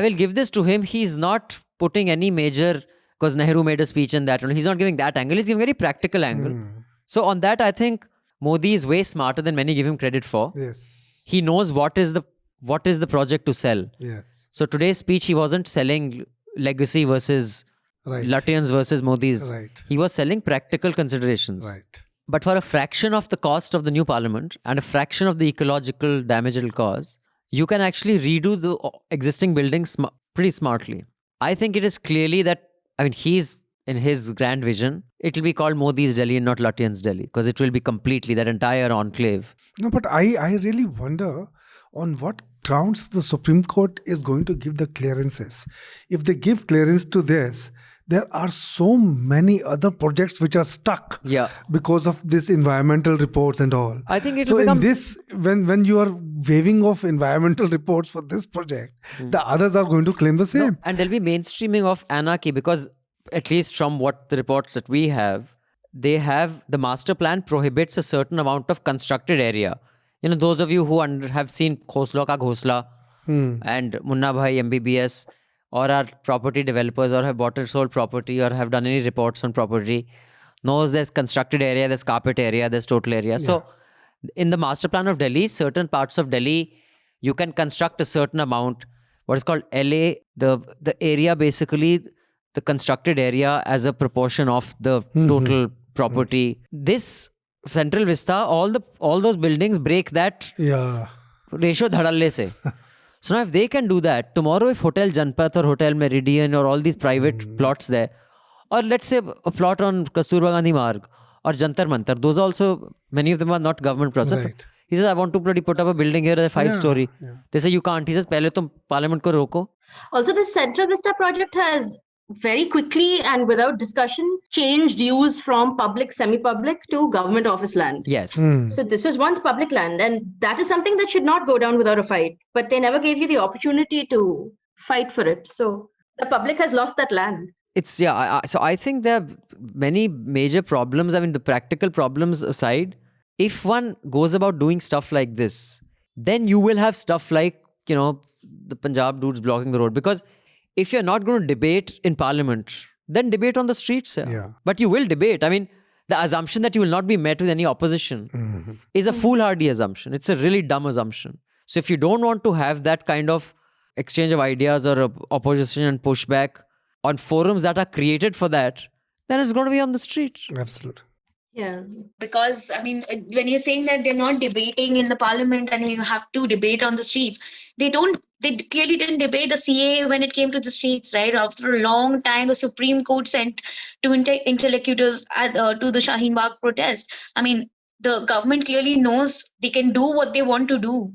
will give this to him. He's not putting any major... Because Nehru made a speech in that. He's not giving that angle. He's giving a very practical angle. So on that, I think Modi is way smarter than many give him credit for. Yes. He knows what is the project to sell. Yes. So today's speech, he wasn't selling legacy versus Lutyens versus Modi's. Right. He was selling practical considerations. Right. But for a fraction of the cost of the new parliament and a fraction of the ecological damage it'll cause, you can actually redo the existing buildings pretty smartly. I think it is clearly that, he's in his grand vision, it will be called Modi's Delhi and not Lutyens' Delhi, because it will be completely that entire enclave. No, but I really wonder on what grounds the Supreme Court is going to give the clearances. If they give clearance to this, there are so many other projects which are stuck because of this environmental reports and all. I think it so will become... in this, when you are waiving off environmental reports for this project, the others are going to claim the same. No, and there'll be mainstreaming of anarchy, because at least from what the reports that we have, they have the master plan prohibits a certain amount of constructed area. You know, those of you who have seen Khosla Ka Ghosla and Munna Bhai MBBS, or are property developers, or have bought or sold property, or have done any reports on property, knows there's constructed area, there's carpet area, there's total area. So in the master plan of Delhi, certain parts of Delhi, you can construct a certain amount, what is called LA, the area, basically the constructed area as a proportion of the total property. This Central Vista, all those buildings break that ratio dhadalle se. So now if they can do that, tomorrow if Hotel Janpat or Hotel Meridian or all these private plots there, or let's say a plot on Kasturba Gandhi Marg or Jantar Mantar, those also, many of them are not government plots. Right. He says, I want to bloody put up a building here, a 5-story. They say, you can't. He says, pehle tum parliament ko roko. Also, this Central Vista project has very quickly and without discussion changed use from public, semi-public to government office land. Yes. So this was once public land, and that is something that should not go down without a fight. But they never gave you the opportunity to fight for it. So the public has lost that land. It's, so I think there are many major problems. I mean, the practical problems aside, if one goes about doing stuff like this, then you will have stuff like, you know, the Punjab dudes blocking the road. Because if you're not going to debate in parliament, then debate on the streets. But you will debate. I mean, the assumption that you will not be met with any opposition is a foolhardy assumption. It's a really dumb assumption. So if you don't want to have that kind of exchange of ideas or opposition and pushback on forums that are created for that, then it's going to be on the street. Absolutely. Yeah, because I mean, when you're saying that they're not debating in the parliament and you have to debate on the streets, they clearly didn't debate the CA when it came to the streets, right? After a long time, the Supreme Court sent two interlocutors to the Shaheen Bagh protest. I mean, the government clearly knows they can do what they want to do.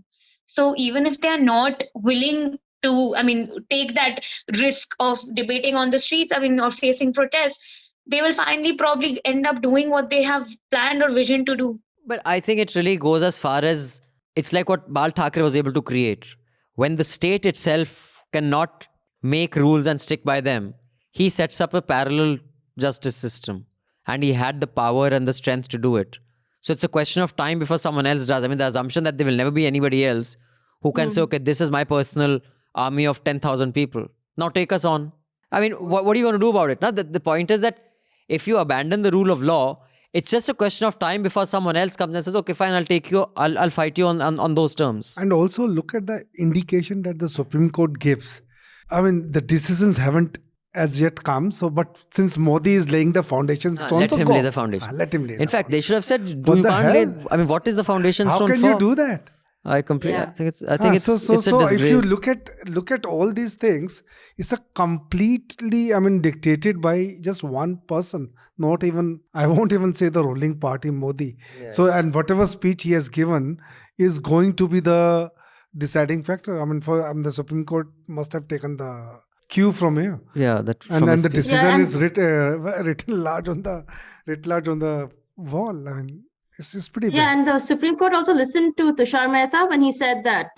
So even if they are not willing to, I mean, take that risk of debating on the streets, I mean, or facing protests, they will finally probably end up doing what they have planned or vision to do. But I think it really goes as far as, it's like what Bal Thackeray was able to create. When the state itself cannot make rules and stick by them, he sets up a parallel justice system. And he had the power and the strength to do it. So it's a question of time before someone else does. I mean, the assumption that there will never be anybody else who can say, okay, this is my personal army of 10,000 people. Now take us on. I mean, what are you going to do about it? Now, the point is that if you abandon the rule of law, it's just a question of time before someone else comes and says, okay, fine, I'll take you, I'll fight you on those terms. And also look at the indication that the Supreme Court gives. I mean, the decisions haven't as yet come. So, but since Modi is laying the foundation stone, let him lay the foundation. Let him lay. In fact, they should have said, What you the can't hell? lay. I mean, what is the foundation stone for? How can you do that? I completely. Yeah. I think it's a disgrace. If you look at all these things, it's a completely, I mean, dictated by just one person. Not even, I won't even say the ruling party, Modi. Yes. So, and whatever speech he has given is going to be the deciding factor. I mean, the Supreme Court must have taken the cue from here. Yeah, that. And then the speech. decision is written large on the wall. I mean, it's pretty bad. Yeah, and the Supreme Court also listened to Tushar Mehta when he said that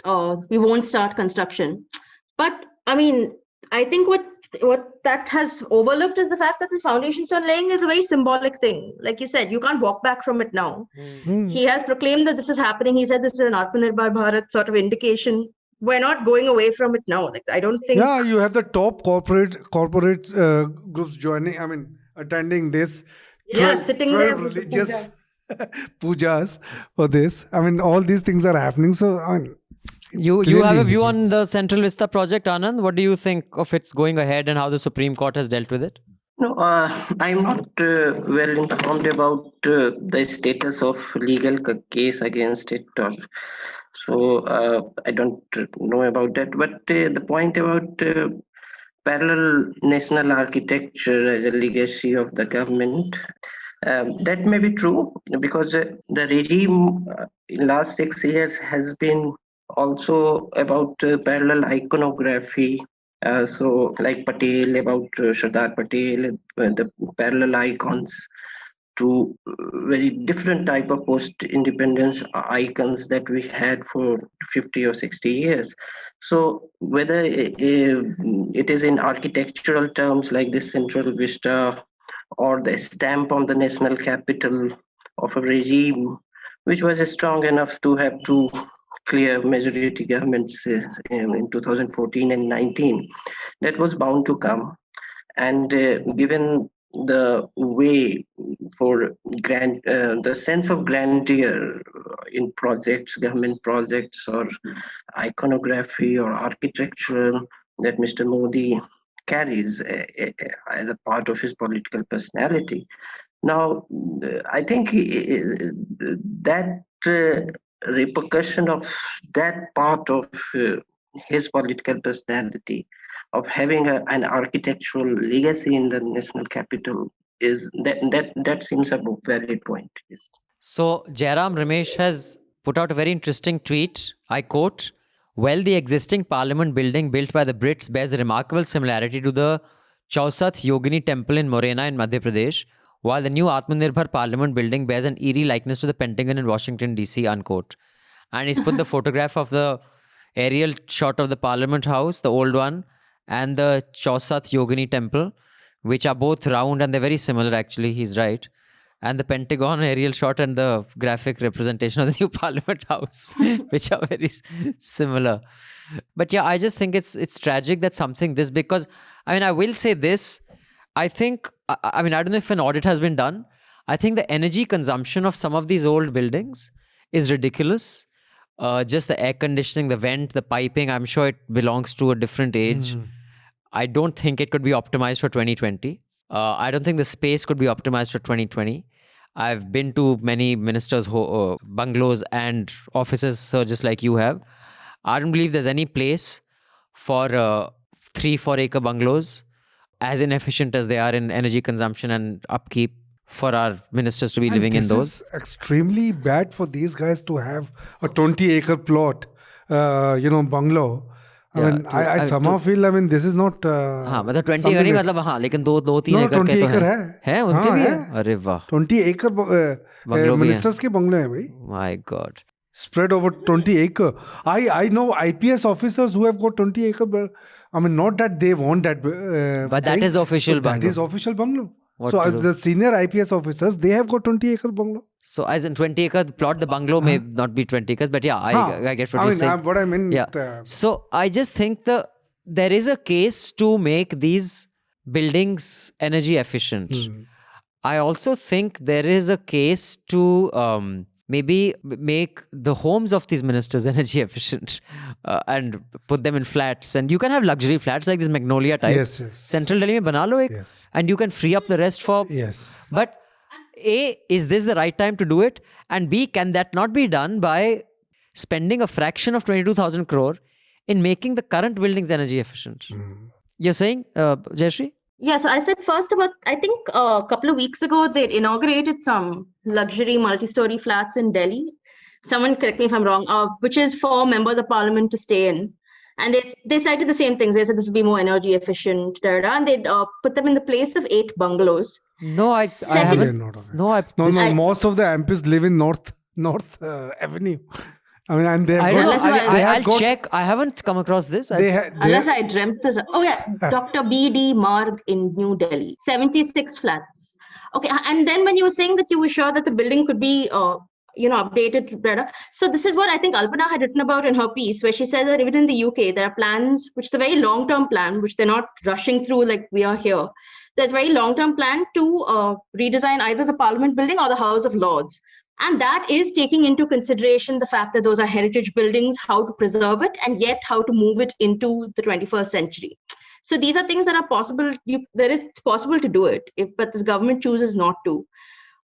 we won't start construction. But I mean, I think what that has overlooked is the fact that the foundation stone laying is a very symbolic thing. Like you said, you can't walk back from it now. He has proclaimed that this is happening. He said this is an Atmanirbhar Bharat sort of indication. We're not going away from it now. Like, I don't think. Yeah, you have the top corporate groups joining. I mean, attending this. Yeah, sitting there. Religious pujas for this. I mean, all these things are happening. So, I mean, you have a view on the Central Vista project, Anand? What do you think of its going ahead and how the Supreme Court has dealt with it? No, I'm not well informed about the status of legal case against it. So I don't know about that. But the point about parallel national architecture as a legacy of the government, that may be true, because the regime in last 6 years has been also about parallel iconography So like Patel, about Sardar Patel, the parallel icons to very different type of post-independence icons that we had for 50 or 60 years. So whether it is in architectural terms like this Central Vista, or the stamp on the national capital of a regime which was strong enough to have two clear majority governments in 2014 and 19, that was bound to come. And given the way for the sense of grandeur in projects, government projects, or iconography or architecture that Mr. Modi carries as a part of his political personality. Now, I think that repercussion of that part of his political personality, of having an architectural legacy in the national capital, is that seems a valid point. Yes. So Jairam Ramesh has put out a very interesting tweet. I quote, "Well, the existing parliament building built by the Brits bears a remarkable similarity to the Chausath Yogini temple in Morena in Madhya Pradesh, while the new Atmanirbhar parliament building bears an eerie likeness to the Pentagon in Washington, D.C., unquote." And he's put the photograph of the aerial shot of the parliament house, the old one, and the Chausath Yogini temple, which are both round and they're very similar actually, he's right. And the Pentagon aerial shot and the graphic representation of the new Parliament House, which are very similar. But yeah, I just think it's tragic that something this, because I mean, I will say this. I think, I mean, I don't know if an audit has been done. I think the energy consumption of some of these old buildings is ridiculous. Just the air conditioning, the vent, the piping, I'm sure it belongs to a different age. I don't think it could be optimized for 2020. I don't think the space could be optimized for 2020. I've been to many ministers' bungalows and offices, so just like you have. I don't believe there's any place for 3-4 acre bungalows as inefficient as they are in energy consumption and upkeep for our ministers to be living in those. It's extremely bad for these guys to have a 20-acre plot, bungalow. I somehow feel, this is not... हाँ, मतलब 20 acre नहीं, मतलब हाँ, लेकिन 2-3 acre के तो है उनके भी है, अरे वाह, 20 acre ministers के बंगले हैं भाई. My God. Spread over 20 acre. I know IPS officers who have got 20 acre. Not that they want that. But that is the official bungalow. That is official bungalow. So the senior IPS officers, they have got 20 acre bungalow. So as in 20 acre plot, the bungalow may not be 20 acres, but yeah, I get what you're saying. What I mean. Yeah. So I just think there is a case to make these buildings energy efficient. I also think there is a case to maybe make the homes of these ministers energy efficient and put them in flats. And you can have luxury flats like this Magnolia type. Yes. Central Delhi mein bana lo ek, and you can free up the rest for... Yes. But A, is this the right time to do it? And B, can that not be done by spending a fraction of 22,000 crore in making the current buildings energy efficient? You're saying, Jayashree? Yeah, so I said first about, I think a couple of weeks ago, they inaugurated some luxury multi-story flats in Delhi. Someone correct me if I'm wrong, which is for members of parliament to stay in. And they cited the same things. They said this will be more energy efficient, and they put them in the place of 8 bungalows. No, I haven't. No, most of the MPs live in North Avenue. And they I'll check. I haven't come across this. Unless I dreamt this. Oh yeah, Dr. B.D. Marg in New Delhi, 76 flats. Okay, and then when you were saying that you were sure that the building could be, updated better. So this is what I think Alpana had written about in her piece, where she said that even in the UK there are plans, which is a very long-term plan, which they're not rushing through like we are here. There's a very long-term plan to redesign either the Parliament building or the House of Lords. And that is taking into consideration the fact that those are heritage buildings, how to preserve it, and yet how to move it into the 21st century. So these are things that are possible. It's possible to do it, but this government chooses not to.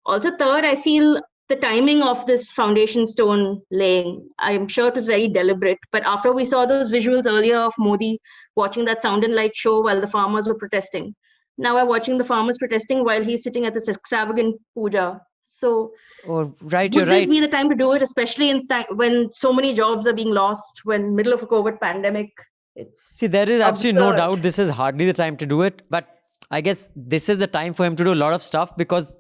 Also, third, I feel the timing of this foundation stone laying, I'm sure it was very deliberate. But after we saw those visuals earlier of Modi watching that sound and light show while the farmers were protesting, now we're watching the farmers protesting while he's sitting at this extravagant puja. So, you're would right. this be the time to do it, especially in when so many jobs are being lost, when middle of a COVID pandemic? It's See, there is absolutely no absurd. doubt this is hardly the time to do it. But I guess this is the time for him to do a lot of stuff because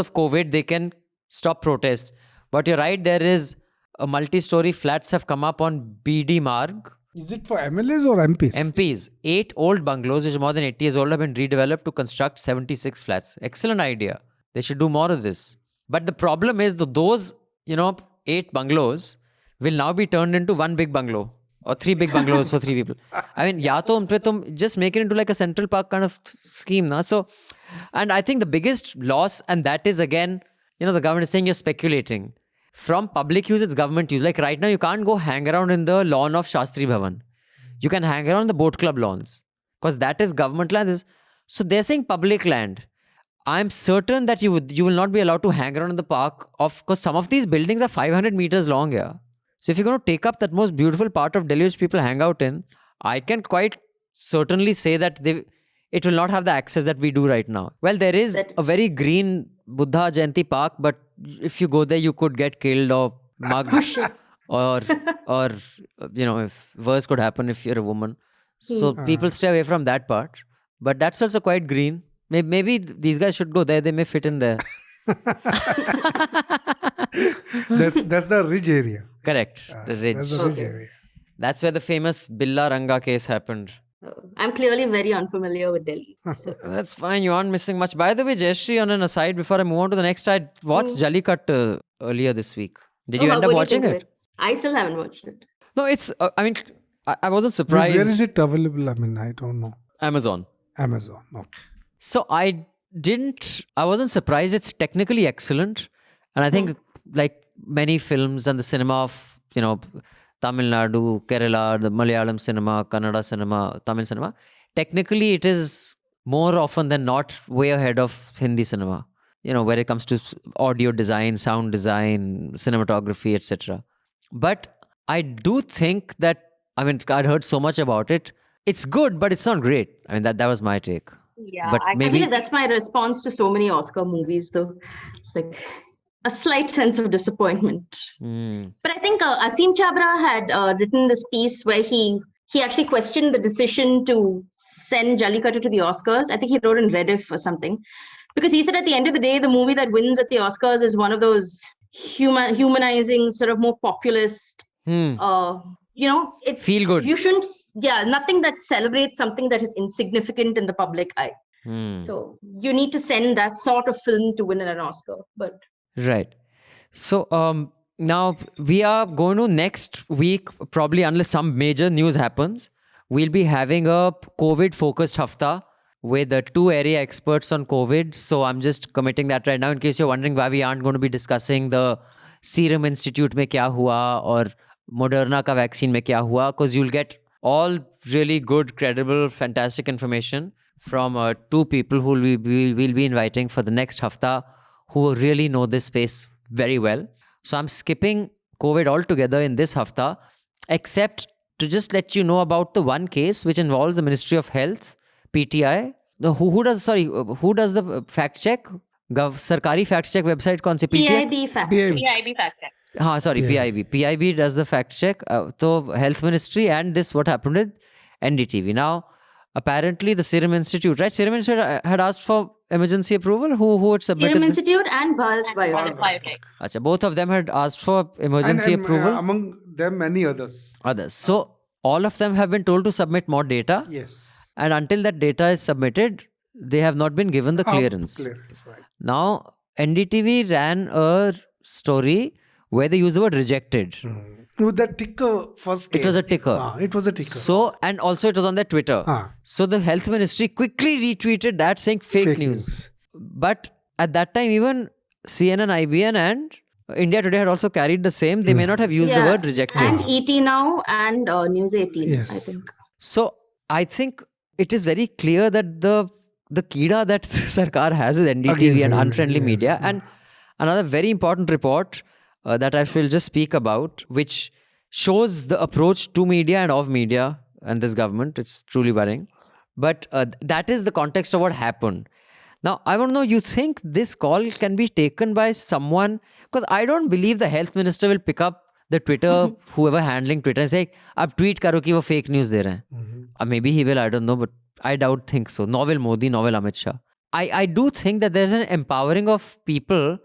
of COVID, they can stop protests. But you're right, there is a multi-story flats have come up on BD Marg. Is it for MLAs or MPs? MPs. 8 old bungalows, which are more than 80 years old, have been redeveloped to construct 76 flats. Excellent idea. They should do more of this. But the problem is that those, 8 bungalows will now be turned into one big bungalow or 3 big bungalows for 3 people. I mean, ya to unpe tum just make it into like a Central Park kind of scheme. Na? So, and I think the biggest loss, and that is again, the government is saying you're speculating. From public use, it's government use. Like right now, you can't go hang around in the lawn of Shastri Bhavan. You can hang around the boat club lawns because that is government land. So they're saying public land. I'm certain that you will not be allowed to hang around in the park because some of these buildings are 500 meters long here. So if you're going to take up that most beautiful part of Delhi which people hang out in, I can quite certainly say that it will not have the access that we do right now. Well, there is a very green Buddha Jayanti park, but if you go there, you could get killed or mugged or if worse could happen if you're a woman. So people stay away from that part. But that's also quite green. Maybe these guys should go there. They may fit in there. That's the ridge area. Correct. The ridge. That's the ridge area. That's where the famous Billa Ranga case happened. I'm clearly very unfamiliar with Delhi. That's fine. You aren't missing much. By the way, Jayashree, on an aside, before I move on to the next, I watched Jallikattu earlier this week. Did you end up watching it? I still haven't watched it. No, it's, I wasn't surprised. Where is it available? I don't know. Amazon. Okay. So I wasn't surprised. It's technically excellent. And I think like many films and the cinema of, Tamil Nadu, Kerala, the Malayalam cinema, Kannada cinema, Tamil cinema, technically it is more often than not way ahead of Hindi cinema, where it comes to audio design, sound design, cinematography, etc. But I do think that, I'd heard so much about it. It's good, but it's not great. That was my take. Yeah, but I maybe feel that's my response to so many Oscar movies, though. Like a slight sense of disappointment. But I think Asim Chabra had written this piece where he actually questioned the decision to send Jallikattu to the Oscars. I think he wrote in Rediff or something. Because he said at the end of the day, the movie that wins at the Oscars is one of those humanizing, sort of more populist, it's feel good. You shouldn't, nothing that celebrates something that is insignificant in the public eye. So you need to send that sort of film to win an Oscar. But right. So now we are going to next week, probably unless some major news happens, we'll be having a COVID-focused Hafta with the 2 area experts on COVID. So I'm just committing that right now in case you're wondering why we aren't going to be discussing the Serum Institute mein kya hua or Moderna ka vaccine mein kya hua, because you'll get all really good, credible, fantastic information from 2 people who we'll be inviting for the next Hafta who really know this space very well. So I'm skipping COVID altogether in this Hafta, except to just let you know about the one case which involves the Ministry of Health, PTI. Who does the fact check? Sarkari fact check website kaun si PTI? PIB fact. PIB fact check. PIB. PIB does the fact check. So Health Ministry and this what happened with NDTV. Now, apparently the Serum Institute, right? Serum Institute had asked for emergency approval. Who had submitted? Serum Institute and Bharat Biotech. Achha, both of them had asked for emergency approval. Among them, many others. So all of them have been told to submit more data. Yes. And until that data is submitted, they have not been given the clearance. Right. Now, NDTV ran a story where they use the word rejected. With the ticker first came. It was a ticker. It was a ticker. So, and also it was on their Twitter. So the health ministry quickly retweeted that saying fake news. But at that time, even CNN, IBN and India Today had also carried the same. They may not have used the word rejected. And ET Now and News 18, Yes. I think. So I think it is very clear that the Kida that Sarkar has with NDTV and unfriendly media. And another very important report that I will just speak about, which shows the approach to media and of media and this government. It's truly worrying. But that is the context of what happened. Now, I don't know, you think this call can be taken by someone? Because I don't believe the health minister will pick up the Twitter, whoever handling Twitter, say, "Ab tweet karo ki wo fake news de rahe hain." Maybe he will, I don't know, but I think so. Nor will Modi, nor will Amit Shah. I do think that there's an empowering of people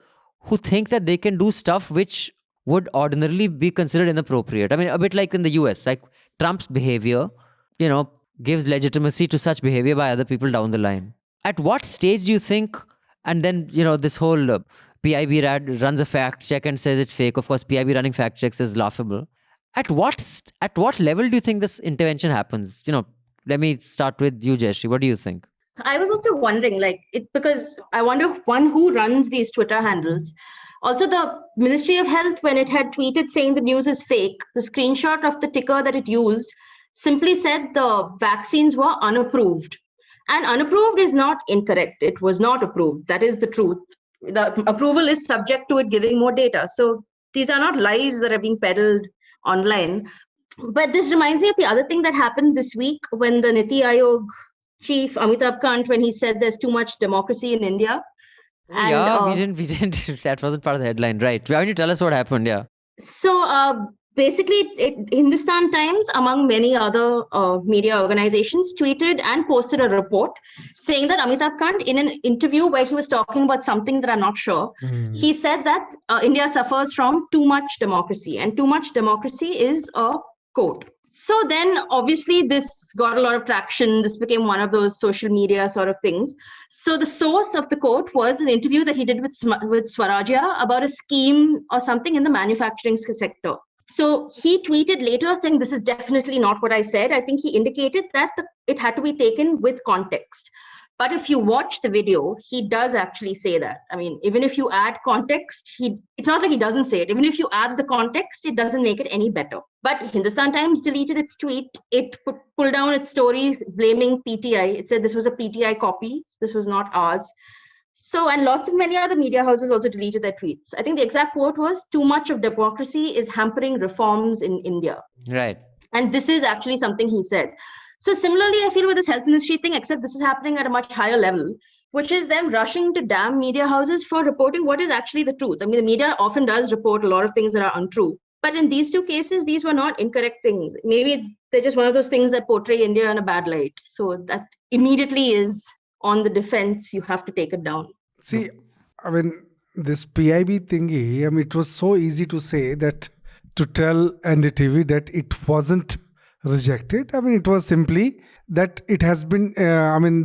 who think that they can do stuff which would ordinarily be considered inappropriate. I mean, a bit like in the US, like Trump's behavior, gives legitimacy to such behavior by other people down the line. At what stage do you think, and then, this whole PIB runs a fact check and says it's fake. Of course, PIB running fact checks is laughable. At what level do you think this intervention happens? Let me start with you, Jayashree. What do you think? I was also wondering, because I wonder, one, who runs these Twitter handles? Also, the Ministry of Health, when it had tweeted saying the news is fake, the screenshot of the ticker that it used simply said the vaccines were unapproved. And unapproved is not incorrect. It was not approved. That is the truth. The approval is subject to it giving more data. So these are not lies that are being peddled online. But this reminds me of the other thing that happened this week when the Niti Aayog chief Amitabh Kant, when he said there's too much democracy in India. And, we didn't. That wasn't part of the headline, right? Why don't you tell us what happened? Yeah. So basically, Hindustan Times, among many other media organizations, tweeted and posted a report saying that Amitabh Kant, in an interview where he was talking about something that I'm not sure, he said that India suffers from too much democracy, and too much democracy is a quote. So then, obviously, this got a lot of traction. This became one of those social media sort of things. So the source of the quote was an interview that he did with Swarajya about a scheme or something in the manufacturing sector. So he tweeted later saying, this is definitely not what I said. I think he indicated that it had to be taken with context. But if you watch the video, he does actually say that. I mean, even if you add context, it's not like he doesn't say it. Even if you add the context, it doesn't make it any better. But Hindustan Times deleted its tweet. It pulled down its stories blaming PTI. It said this was a PTI copy. This was not ours. So, and lots of many other media houses also deleted their tweets. I think the exact quote was, too much of democracy is hampering reforms in India. Right. And this is actually something he said. So similarly, I feel with this health ministry thing, except this is happening at a much higher level, which is them rushing to damn media houses for reporting what is actually the truth. I mean, the media often does report a lot of things that are untrue. But in these two cases, these were not incorrect things. Maybe they're just one of those things that portray India in a bad light. So that immediately is on the defense. You have to take it down. See, I mean, this PIB thingy, I mean, it was so easy to say that, to tell NDTV that it wasn't rejected. I mean, it was simply that it has been,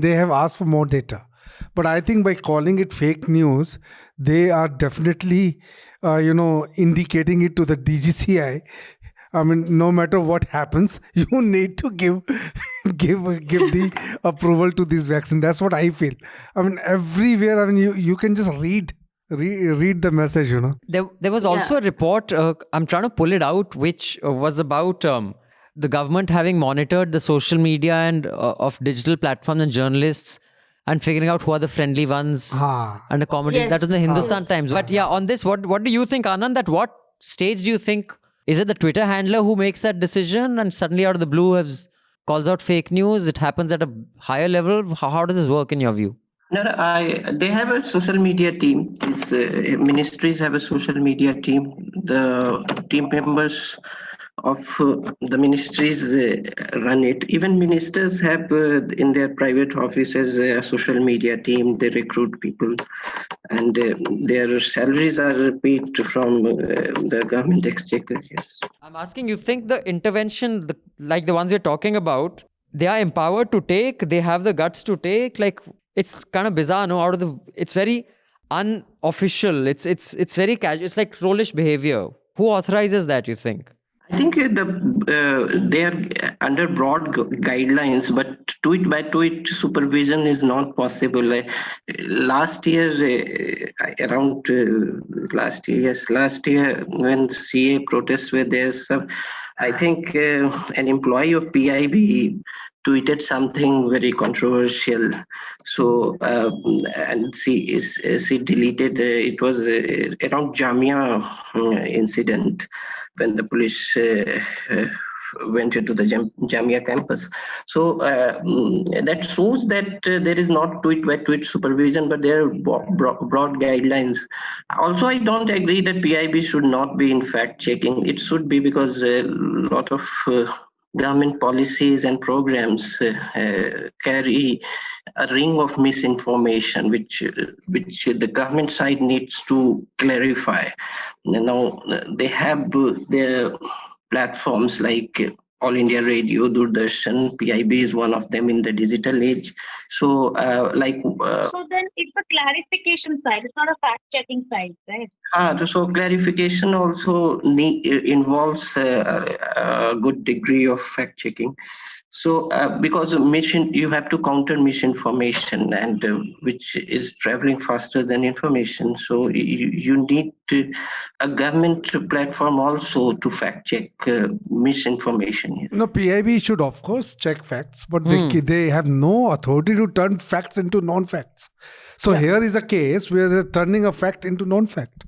they have asked for more data. But I think by calling it fake news, they are definitely, indicating it to the DGCI. I mean, no matter what happens, you need to give the approval to this vaccine. That's what I feel. I mean, everywhere, I mean, you can just read the message, There was also a report, I'm trying to pull it out, which was about the government having monitored the social media and of digital platforms and journalists and figuring out who are the friendly ones and accommodating. That was in the Hindustan Times. But yeah, on this, what do you think, Anand? At what stage do you think, is it the Twitter handler who makes that decision and suddenly out of the blue calls out fake news? It happens at a higher level. How does this work in your view? No, they have a social media team. These ministries have a social media team. The team members of the ministries run it. Even ministers have in their private offices a social media team. They recruit people, and their salaries are paid from the government exchequer. Yes. I'm asking, you think the intervention, like the ones we're talking about, they are empowered to take, they have the guts to take? Like, it's kind of bizarre, no? It's very unofficial. It's very casual. It's like trollish behavior. Who authorizes that, you think? I think they are under broad guidelines, but tweet by tweet supervision is not possible. Last year, when CA protests were there, I think an employee of PIB tweeted something very controversial. So, and she deleted, it was around Jamia incident when the police ventured to the Jamia campus. So that shows that there is not tweet by tweet supervision, but there are broad guidelines. Also, I don't agree that PIB should not be in fact checking. It should be, because a lot of government policies and programs carry a ring of misinformation, which the government side needs to clarify. Now they have their platforms like All India Radio, Doordarshan. PIB is one of them in the digital age. So So then it's a clarification side. It's not a fact-checking side, right? So clarification also involves a good degree of fact-checking. So because you have to counter misinformation, and which is traveling faster than information. So you need a government platform also to fact check misinformation. No, PIB should of course check facts, but they have no authority to turn facts into non-facts. So here is a case where they're turning a fact into non-fact.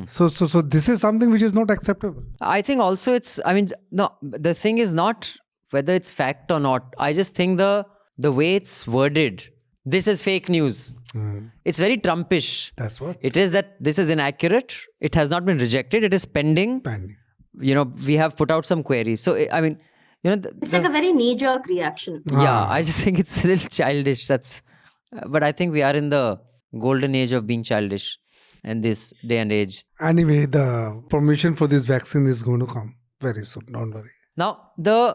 So this is something which is not acceptable. I think also the thing is not whether it's fact or not. I just think the way it's worded, this is fake news. It's very Trumpish. That's what it is, that this is inaccurate. It has not been rejected. It is pending. We have put out some queries. So it's like a very knee-jerk reaction. Yeah, I just think it's a little childish. But I think we are in the golden age of being childish in this day and age. Anyway, the permission for this vaccine is going to come very soon. Don't worry. Now, the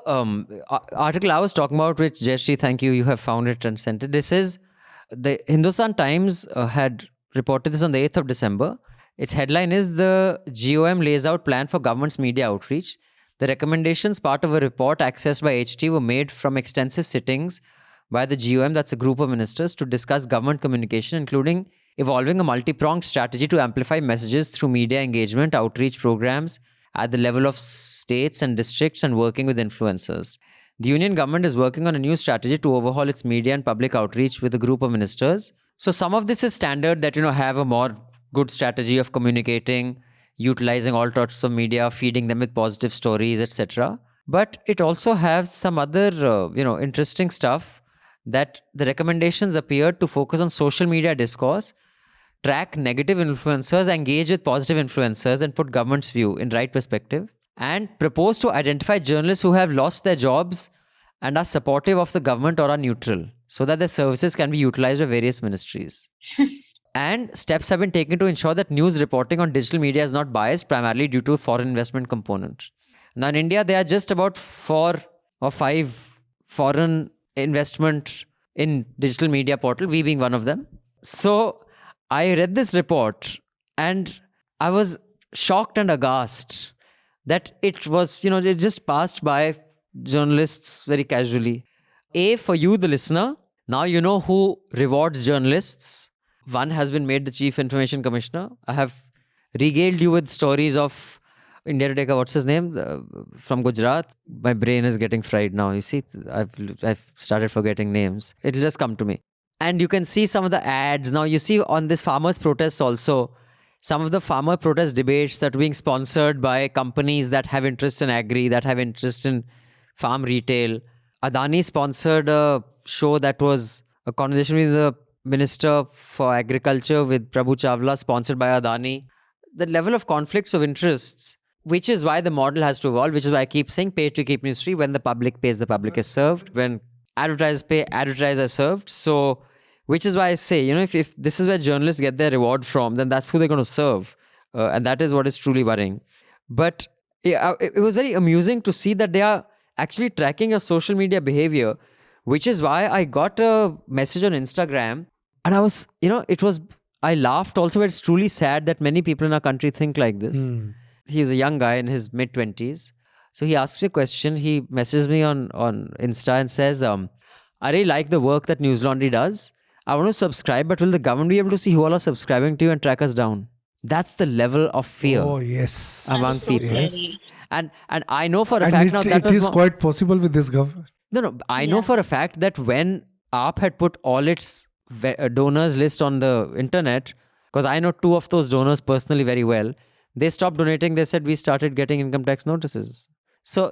article I was talking about, which Jayashree, thank you, you have found it and sent it. This is, the Hindustan Times had reported this on the 8th of December. Its headline is, the GOM lays out plan for government's media outreach. The recommendations, part of a report accessed by HT, were made from extensive sittings by the GOM, that's a group of ministers, to discuss government communication, including evolving a multi-pronged strategy to amplify messages through media engagement, outreach programs at the level of states and districts, and working with influencers. The union government is working on a new strategy to overhaul its media and public outreach with a group of ministers. So some of this is standard, that, have a more good strategy of communicating, utilizing all sorts of media, feeding them with positive stories, etc. But it also has some other, interesting stuff, that the recommendations appeared to focus on social media discourse, track negative influencers, engage with positive influencers, and put government's view in right perspective, and propose to identify journalists who have lost their jobs and are supportive of the government or are neutral, so that their services can be utilized by various ministries. And steps have been taken to ensure that news reporting on digital media is not biased, primarily due to a foreign investment component. Now in India, there are just about 4 or 5 foreign investment in digital media portal, we being one of them. So I read this report and I was shocked and aghast that it was, it just passed by journalists very casually. For you, the listener, now you know who rewards journalists. One has been made the Chief Information Commissioner. I have regaled you with stories of India Today, what's his name? From Gujarat. My brain is getting fried now. You see, I've started forgetting names. It'll just come to me. And you can see some of the ads. Now you see on this farmers' protests also, some of the farmer protest debates that are being sponsored by companies that have interest in agri, that have interest in farm retail. Adani sponsored a show that was a conversation with the Minister for Agriculture with Prabhu Chawla, sponsored by Adani. The level of conflicts of interests, which is why the model has to evolve, which is why I keep saying pay to keep news free. When the public pays, the public is served. When advertisers pay, advertisers are served. So, which is why I say, if this is where journalists get their reward from, then that's who they're going to serve. And that is what is truly worrying. But it was very amusing to see that they are actually tracking your social media behavior, which is why I got a message on Instagram. And I was, I laughed also, but it's truly sad that many people in our country think like this. He was a young guy in his mid-20s. So he asked me a question. He messages me on Insta and says, I really like the work that Newslaundry does. I want to subscribe, but will the government be able to see who all are subscribing to you and track us down? That's the level of fear among people. Yes. And I know for a fact now that it is quite possible with this government. No, I know for a fact that when AAP had put all its donors list on the internet, because I know 2 of those donors personally very well, they stopped donating. They said we started getting income tax notices. So,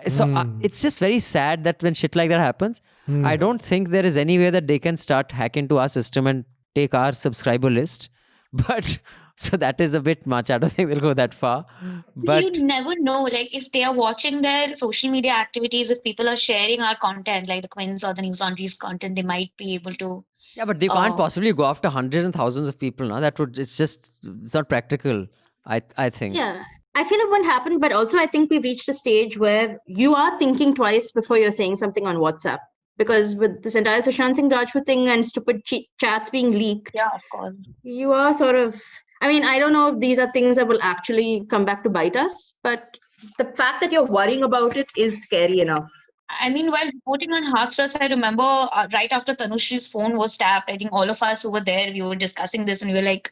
So it's just very sad that when shit like that happens, I don't think there is any way that they can start hack into our system and take our subscriber list. But so that is a bit much. I don't think they'll go that far. But you never know, like if they are watching their social media activities, if people are sharing our content, like the Quints or the Newslaundry's content, they might be able to. yeah, but they can't possibly go after hundreds and thousands of people. No, it's not practical. I think. Yeah, I feel it won't happen, but also I think we've reached a stage where you are thinking twice before you're saying something on WhatsApp. Because with this entire Sushant Singh Rajput thing and stupid chats being leaked, Yeah, of course. you are sort of, I mean, I don't know if these are things that will actually come back to bite us, but the fact that you're worrying about it is scary enough. I mean, while reporting on Hathras, I remember right after Tanushri's phone was tapped, I think all of us who were there, we were discussing this and we were like,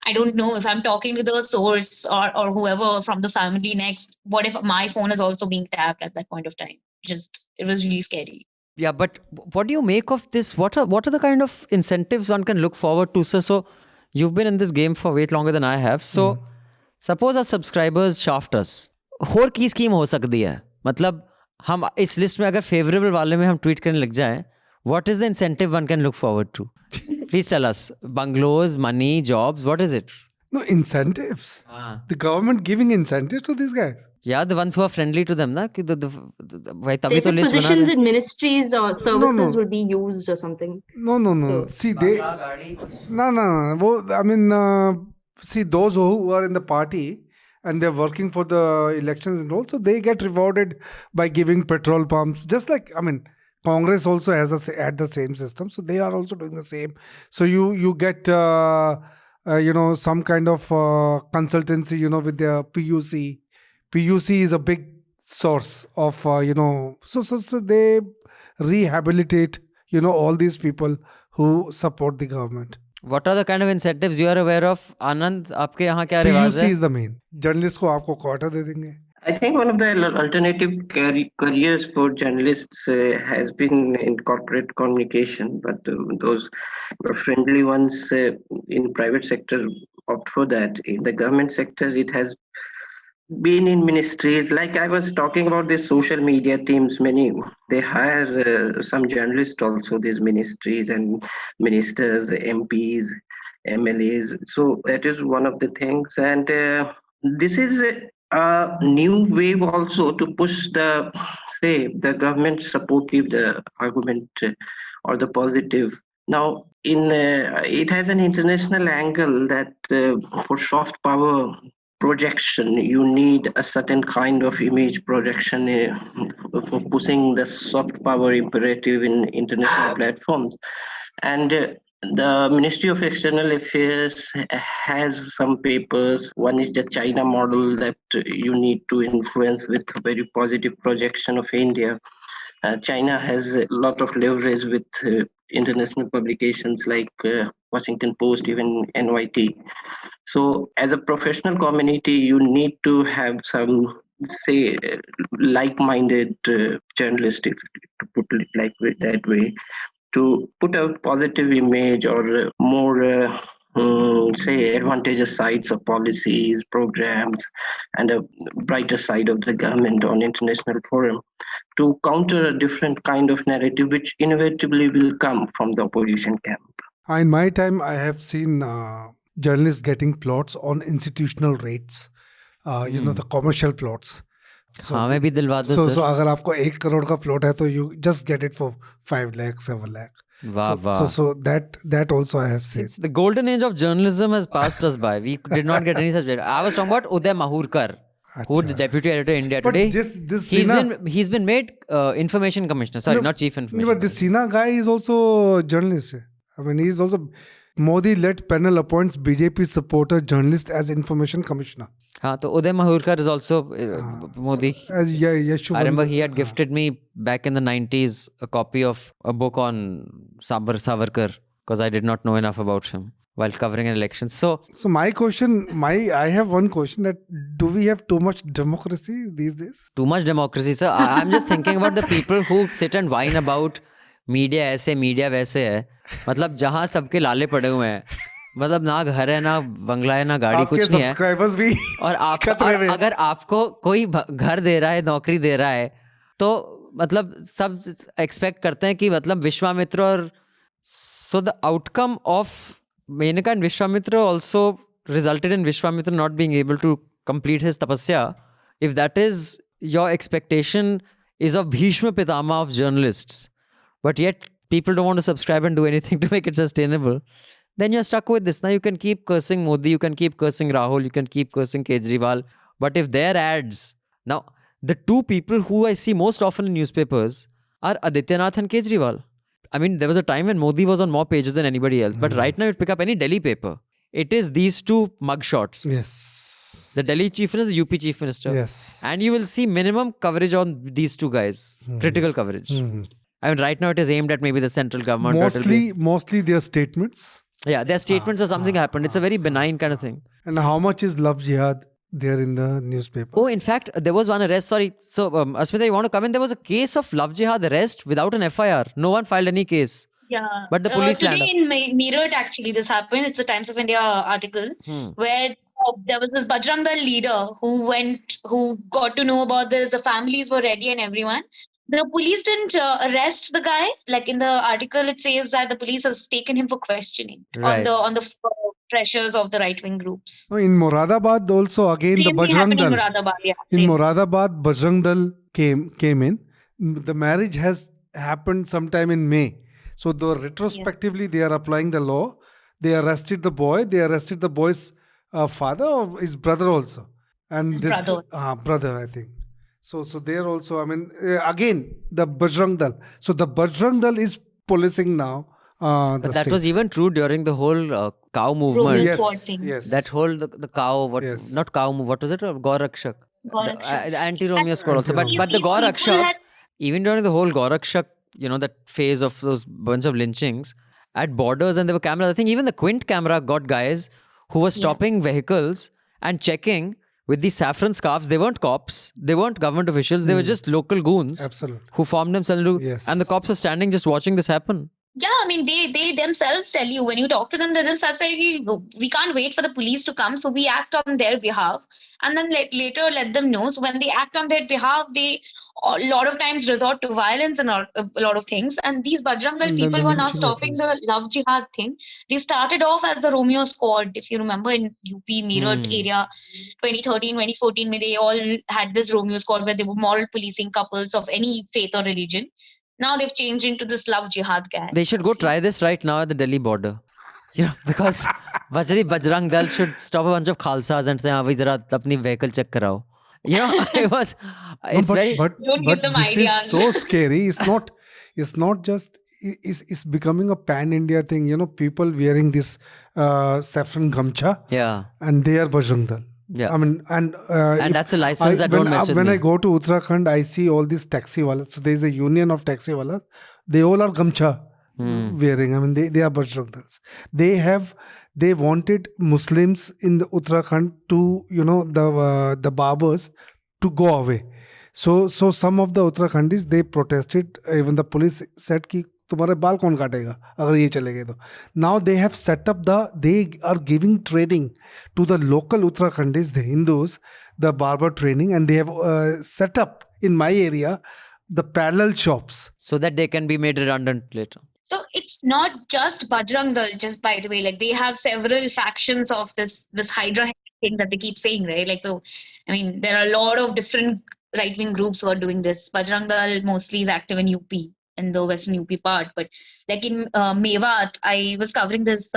I don't know if I'm talking to the source or whoever from the family next, what if my phone is also being tapped at that point of time? It was really scary. Yeah, but what do you make of this? What are the kind of incentives one can look forward to, sir? So you've been in this game for way longer than I have. So suppose our subscribers shaft us. और की scheme हो सकती है? मतलब हम इस list में अगर फेवरेबल वाले में हम ट्वीट करने लग जाएं, what is the incentive one can look forward to? Please tell us. Bungalows, money, jobs, what is it? No, incentives. The government giving incentives to these guys. Yeah, the ones who are friendly to them, na? कि भाई तभी तो Basic list बना positions रहे. in ministries or services no. will be used or something. No. See, they... No. I mean, see, those who are in the party and they're working for the elections and also they get rewarded by giving petrol pumps. Just like, I mean, Congress also had the same system. So they are also doing the same. So you get... some kind of consultancy, with their PUC. PUC is a big source of, so they rehabilitate, all these people who support the government. What are the kind of incentives you are aware of? Anand, आपके यहाँ क्या रिवाज PUC है? is the main. Journalist को आपको quota दे देंगे. I think one of the alternative careers for journalists has been in corporate communication, but those friendly ones in private sector opt for that. In the government sectors, it has been in ministries. Like I was talking about these social media teams, they hire some journalists also, these ministries and ministers, MPs, MLAs. So that is one of the things. And this is a new wave also to push the government supportive, the argument or the positive. Now, it has an international angle that for soft power projection, you need a certain kind of image projection for pushing the soft power imperative in international platforms. And the Ministry of External Affairs has some papers. One is the China model that you need to influence with very positive projection of India. China has a lot of leverage with international publications like Washington Post, even NYT. So as a professional community, you need to have some, like-minded journalists, to put it like that way, to put a positive image or more, advantageous sides of policies, programs, and a brighter side of the government on international forum to counter a different kind of narrative, which inevitably will come from the opposition camp. In my time, I have seen journalists getting plots on institutional rates, the commercial plots. So अगर आपको 1 crore का plot है तो you just get it for 5 lakh, 7 lakh. So that also I have seen. The golden age of journalism has passed us by. We did not get any such. I was talking about Uday Mahurkar, who is the deputy editor India Today. He's been made information commissioner. Sorry, not chief information. But this Sinha guy is also a journalist. I mean, he's also Modi-led panel appoints BJP supporter journalist as information commissioner. हाँ तो उदय महूरकर is also Modi. I remember he had gifted me back in the 90s a copy of a book on Savarkar because I did not know enough about him while covering an election. So I have one question, that do we have too much democracy these days? Too much democracy, sir. I'm just thinking about the people who sit and whine about media ऐसे media वैसे है. मतलब जहाँ सबके लाले पड़े हुए हैं, मतलब ना घर है ना बंगला है ना गाड़ी, आपके कुछ नहीं है, सब्सक्राइबर्स भी और खतरे में। अगर आपको कोई घर दे रहा है, नौकरी दे रहा है, तो मतलब सब एक्सपेक्ट करते हैं कि मतलब विश्वामित्र, और so the outcome of Menaka and Vishwamitra also resulted in Vishwamitra not being able to complete his tapasya. If that is your expectation is of Bhishma Pitama of journalists, but yet people don't want to subscribe and do anything to make it sustainable, then you're stuck with this. Now you can keep cursing Modi, you can keep cursing Rahul, you can keep cursing Kejriwal, but if their ads... Now, the two people who I see most often in newspapers are Adityanath and Kejriwal. I mean, there was a time when Modi was on more pages than anybody else, but right now you pick up any Delhi paper, it is these two mugshots. Yes. The Delhi chief minister, the UP chief minister. Yes. And you will see minimum coverage on these two guys. Critical coverage. I mean, right now it is aimed at maybe the central government. Mostly their statements. Yeah, their statements or something happened. It's a very benign kind of thing. And how much is love jihad there in the newspapers? Oh, in fact, there was one arrest. Sorry. So, Asmita, you want to come in? There was a case of love jihad arrest without an FIR. No one filed any case. Yeah. But the police today in Meerut, actually, this happened. It's a Times of India article where there was this Bajrang Dal leader who got to know about this. The families were ready and everyone. The police didn't arrest the guy. Like in the article, it says that the police has taken him for questioning on the pressures of the right-wing groups. In Moradabad also, again, the Bajrang Dal. In Moradabad, Bajrang Dal came in. The marriage has happened sometime in May. So retrospectively, they are applying the law. They arrested the boy. They arrested the boy's father or his brother also. And his this brother. Brother, I think. So there also, I mean, again, the Bajrang Dal. So the Bajrang Dal is policing now. But that was even true during the whole cow movement. Yes. That whole the cow, not cow move, what was it? Gaurakshak. The anti-Romeo squad also. But the Gaurakshaks, even during the whole Gaurakshak, that phase of those bunch of lynchings at borders, and there were cameras. I think even the Quint camera got guys who were stopping vehicles and checking with these saffron scarves. They weren't cops. They weren't government officials. They were just local goons. Absolutely. Who formed themselves. And the cops were standing just watching this happen. Yeah, I mean, they themselves tell you, when you talk to them, they themselves say, we can't wait for the police to come, so we act on their behalf. And then later let them know. So when they act on their behalf, they a lot of times resort to violence and a lot of things. And these Bajrang Dal people who are now stopping the love jihad thing, they started off as the Romeo squad. If you remember, in UP, Meerut area, 2013, 2014, they all had this Romeo squad where they were moral policing couples of any faith or religion. Now they've changed into this love jihad gang. They should go try this right now at the Delhi border. Because Bajrang Dal should stop a bunch of Khalsas and say, "Bhai, zara apni vehicle check karao." It's Don't give them this ideas. is so scary. It's not just, it's becoming a pan-India thing. People wearing this saffron gamcha. Yeah. And they are Bajrang Dal. Yeah. I mean, and that's a license that don't mess with when me. I go to Uttarakhand, I see all these taxi wallahs. So there is a union of taxi wallahs. They all are gamcha wearing. I mean, they are Bajrang Dals. They wanted Muslims in the Uttarakhand to, the barbers to go away. So some of the Uttarakhandis, they protested. Even the police said ki तुम्हारे बाल कौन काटेगा अगर ये चले गए तो. Now they have set up they are giving training to the local Uttarakhandis, the Hindus, the barber training, and they have set up in my area the parallel shops so that they can be made redundant later. So it's not just Bajrang Dal, just by the way, like they have several factions of this Hydra thing that they keep saying, right? Like, so, I mean, there are a lot of different right-wing groups who are doing this. Bajrang Dal mostly is active in UP, in the western UP part. But like in Mewat, I was covering this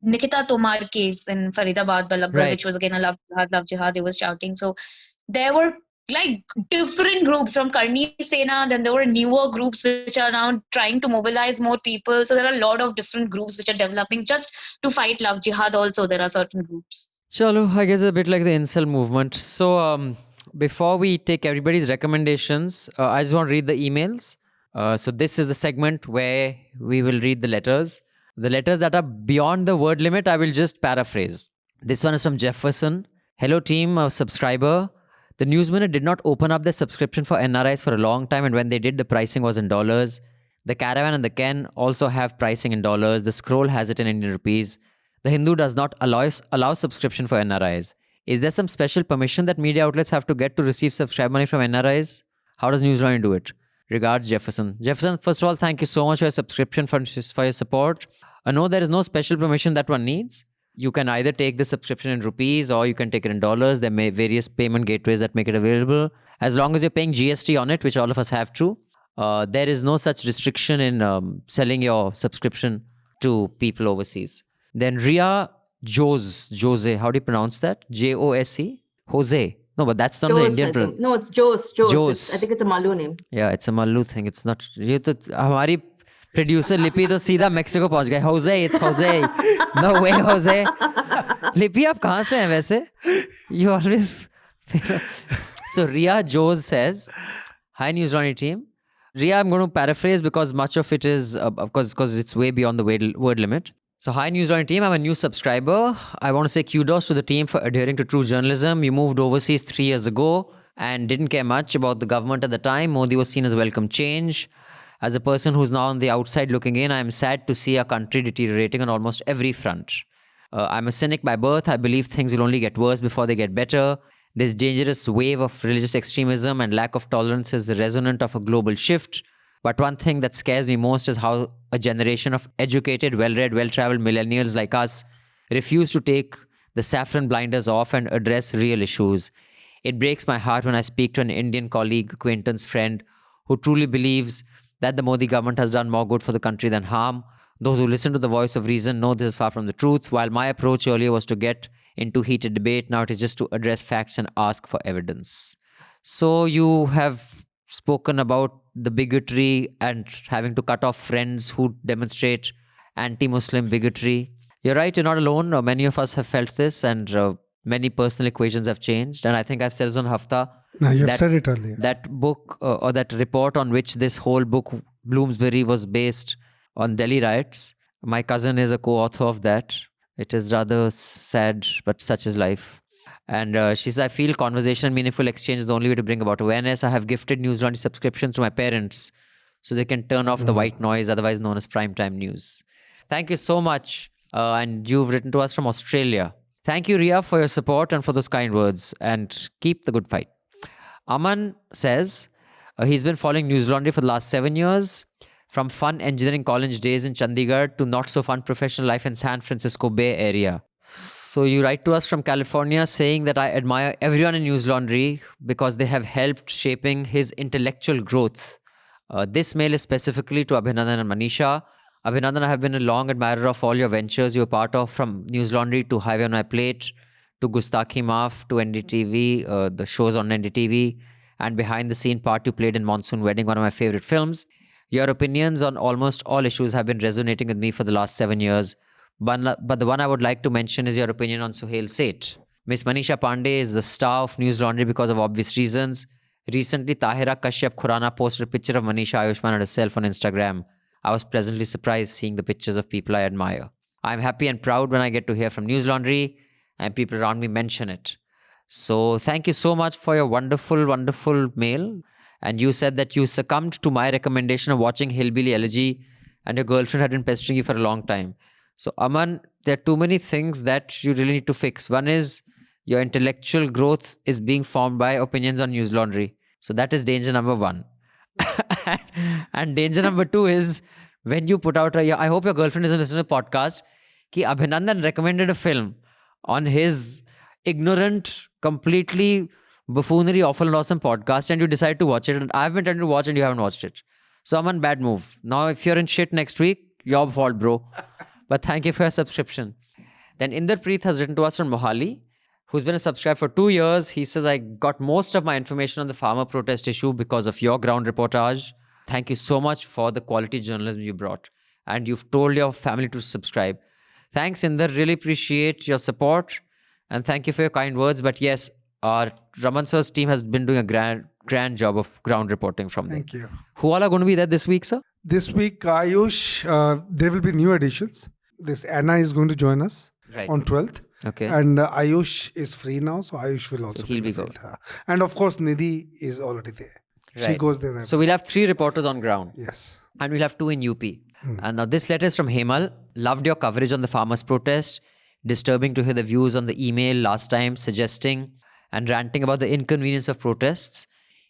Nikita Tomar case in Faridabad, Ballabgarh, which was again a love jihad, they were shouting. So there were like different groups from Karni Sena, then there were newer groups which are now trying to mobilize more people. So there are a lot of different groups which are developing just to fight love jihad also. There are certain groups. Chalo, I guess a bit like the incel movement. So before we take everybody's recommendations, I just want to read the emails. So this is the segment where we will read the letters. The letters that are beyond the word limit, I will just paraphrase. This one is from Jefferson. Hello team, a subscriber. The News Minute did not open up their subscription for NRIs for a long time, and when they did, the pricing was in dollars. The Caravan and the Ken also have pricing in dollars. The Scroll has it in Indian rupees. The Hindu does not allow subscription for NRIs. Is there some special permission that media outlets have to get to receive subscribe money from NRIs? How does Newslaundry do it? Regards, Jefferson. Jefferson, first of all, thank you so much for your subscription, for your support. No, there is no special permission that one needs. You can either take the subscription in rupees or you can take it in dollars. There are various payment gateways that make it available. As long as you're paying GST on it, which all of us have to, there is no such restriction in selling your subscription to people overseas. Then Ria Jose, how do you pronounce that? Jose? Jose. No, but that's not the Indian. No, it's Jose. I think it's a Malu name. Yeah, it's a Malu thing. It's not. Our producer Lippy to सीधा Mexico पहुंच गए. Jose, it's Jose. No way, Jose. Lippy, आप कहाँ से हैं वैसे? You always. So Ria Jose says, "Hi Newslaundry team. Ria, I'm going to paraphrase because much of it is because it's way beyond the word limit. So, hi Newslaundry team, I'm a new subscriber. I want to say kudos to the team for adhering to true journalism. You moved overseas 3 years ago and didn't care much about the government at the time. Modi was seen as welcome change. As a person who's now on the outside looking in, I am sad to see our country deteriorating on almost every front. I'm a cynic by birth. I believe things will only get worse before they get better. This dangerous wave of religious extremism and lack of tolerance is resonant of a global shift. But one thing that scares me most is how a generation of educated, well-read, well-traveled millennials like us refuse to take the saffron blinders off and address real issues. It breaks my heart when I speak to an Indian colleague, acquaintance, friend, who truly believes that the Modi government has done more good for the country than harm. Those who listen to the voice of reason know this is far from the truth. While my approach earlier was to get into heated debate, now it is just to address facts and ask for evidence. So you have spoken about the bigotry and having to cut off friends who demonstrate anti-Muslim bigotry. You're right, you're not alone. Many of us have felt this, and many personal equations have changed. And I think I've said this on Hafta. No, you've said it earlier. That book or that report on which this whole book, Bloomsbury, was based on Delhi riots. My cousin is a co-author of that. It is rather sad, but such is life. And she says, I feel conversation and meaningful exchange is the only way to bring about awareness. I have gifted Newslaundry subscriptions to my parents so they can turn off the white noise, otherwise known as primetime news. Thank you so much. And you've written to us from Australia. Thank you, Ria, for your support and for those kind words. And keep the good fight. Aman says he's been following Newslaundry for the last 7 years. From fun engineering college days in Chandigarh to not so fun professional life in San Francisco Bay Area. So you write to us from California saying that I admire everyone in Newslaundry because they have helped shaping his intellectual growth. This mail is specifically to Abhinandan and Manisha. Abhinandan, I have been a long admirer of all your ventures you were part of, from Newslaundry to Highway on My Plate, to Gustakhi Maaf, to NDTV, the shows on NDTV, and behind the scene part you played in Monsoon Wedding, one of my favorite films. Your opinions on almost all issues have been resonating with me for the last 7 years. But the one I would like to mention is your opinion on Suhail Seth. Miss Manisha Pandey is the star of Newslaundry because of obvious reasons. Recently, Tahira Kashyap Khurana posted a picture of Manisha Ayushman and herself on Instagram. I was pleasantly surprised seeing the pictures of people I admire. I'm happy and proud when I get to hear from Newslaundry and people around me mention it. So thank you so much for your wonderful, wonderful mail. And you said that you succumbed to my recommendation of watching Hillbilly Elegy and your girlfriend had been pestering you for a long time. So Aman, there are too many things that you really need to fix. One is your intellectual growth is being formed by opinions on Newslaundry. So that is danger number one. And danger number two is when you put out I hope your girlfriend isn't listening to the podcast, ki Abhinandan recommended a film on his ignorant, completely buffoonery, awful and awesome podcast and you decide to watch it. And I've been trying to watch and you haven't watched it. So Aman, bad move. Now if you're in shit next week, your fault, bro. But thank you for your subscription. Then Inderpreet has written to us from Mohali, who's been a subscriber for 2 years. He says, I got most of my information on the farmer protest issue because of your ground reportage. Thank you so much for the quality journalism you brought. And you've told your family to subscribe. Thanks, Inder. Really appreciate your support. And thank you for your kind words. But yes, our Raman sir's team has been doing a grand job of ground reporting from them. Thank you. Who all are going to be there this week, sir? This week, Ayush, there will be new additions. This Anna is going to join us on 12th. Okay. And Ayush is free now, so Ayush will also he'll be good. And of course, Nidhi is already there. Right. She goes there. So we'll have 3 reporters on ground. Yes. And we'll have 2 in UP. And now this letter is from Hemal. Loved your coverage on the farmers' protest. disturbing to hear the views on the email last time, suggesting and ranting about the inconvenience of protests.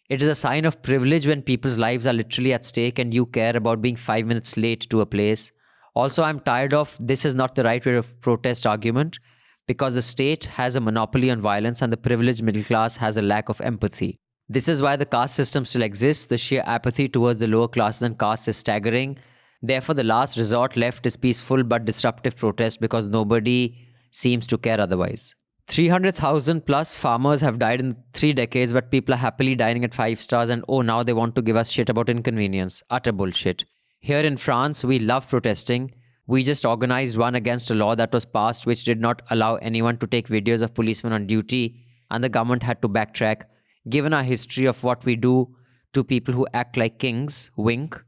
It is a sign of privilege when people's lives are literally at stake and you care about being 5 minutes late to a place. Also, I'm tired of "this is not the right way of protest" argument, because the state has a monopoly on violence and the privileged middle class has a lack of empathy. This is why the caste system still exists. The sheer apathy towards the lower classes and castes is staggering. Therefore, the last resort left is peaceful but disruptive protest, because nobody seems to care otherwise. 300,000 plus farmers have died in 3 decades, but people are happily dining at 5 stars, and oh, now they want to give us shit about inconvenience. Utter bullshit. Here in France, we love protesting. We just organized one against a law that was passed which did not allow anyone to take videos of policemen on duty, and the government had to backtrack. Given our history of what we do to people who act like kings, wink.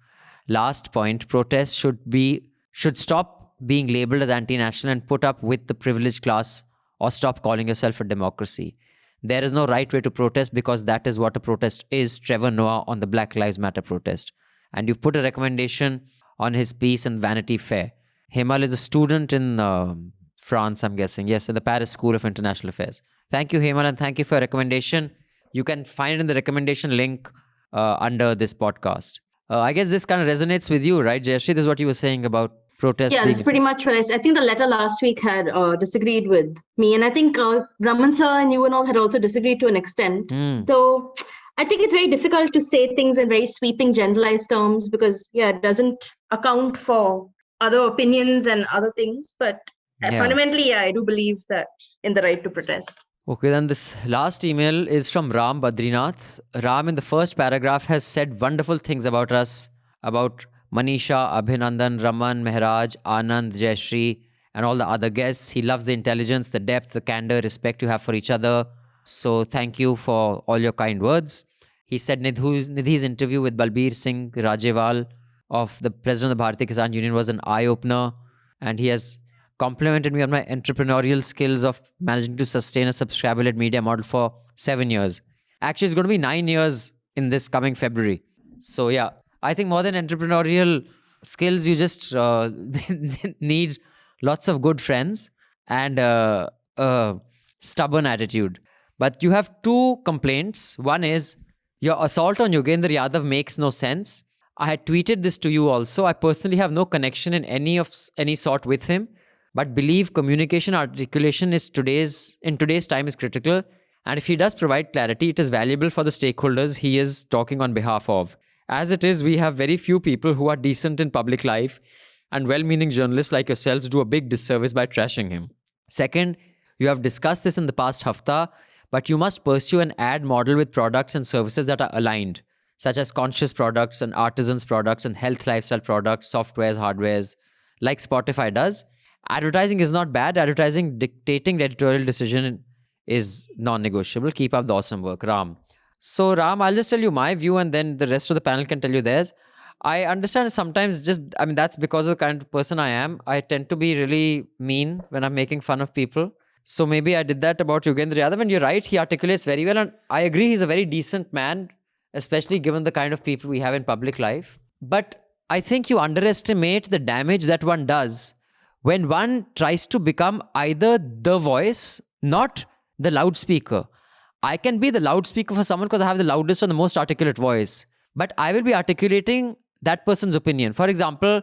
Last point, protests should stop being labeled as anti-national and put up with the privileged class, or stop calling yourself a democracy. There is no right way to protest, because that is what a protest is. Trevor Noah on the Black Lives Matter protest. And you've put a recommendation on his piece in Vanity Fair. Hemal is a student in France, I'm guessing. Yes, in the Paris School of International Affairs. Thank you, Hemal, and thank you for your recommendation. You can find it in the recommendation link under this podcast. I guess this kind of resonates with you, right, Jayashree? This is what you were saying about protest. Yeah, that's pretty much what I said. I think the letter last week had disagreed with me. And I think Raman sir and you and all had also disagreed to an extent. So I think it's very difficult to say things in very sweeping, generalized terms, because, it doesn't account for other opinions and other things. But fundamentally, I do believe that in the right to protest. Okay, then this last email is from Ram Badrinath. Ram, in the first paragraph, has said wonderful things about us, about Manisha, Abhinandan, Raman, Mehraj, Anand, Jayashree, and all the other guests. He loves the intelligence, the depth, the candor, respect you have for each other. So thank you for all your kind words. He said Nidhi's interview with Balbir Singh Rajewal of the president of the Bharatiya Kisan Union was an eye-opener, and he has complimented me on my entrepreneurial skills of managing to sustain a subscriber-led media model for 7 years. Actually, it's going to be 9 years in this coming February. So yeah, I think more than entrepreneurial skills, you just need lots of good friends and a stubborn attitude. But you have 2 complaints. One is your assault on Yogendra Yadav makes no sense. I had tweeted this to you also. I personally have no connection in any sort with him, but believe communication articulation in today's time is critical. And if he does provide clarity, it is valuable for the stakeholders he is talking on behalf of. As it is, we have very few people who are decent in public life, and well-meaning journalists like yourselves do a big disservice by trashing him. Second, you have discussed this in the past Hafta, but you must pursue an ad model with products and services that are aligned, such as conscious products and artisans products and health lifestyle products, softwares, hardwares, like Spotify does. Advertising is not bad. Advertising dictating the editorial decision is non-negotiable. Keep up the awesome work, Ram. So Ram, I'll just tell you my view and then the rest of the panel can tell you theirs. I understand sometimes that's because of the kind of person I am. I tend to be really mean when I'm making fun of people. So maybe I did that about Yogendra Yadav, and you're right, he articulates very well, and I agree he's a very decent man, especially given the kind of people we have in public life. But I think you underestimate the damage that one does when one tries to become either the voice, not the loudspeaker. I can be the loudspeaker for someone because I have the loudest and the most articulate voice, but I will be articulating that person's opinion. For example,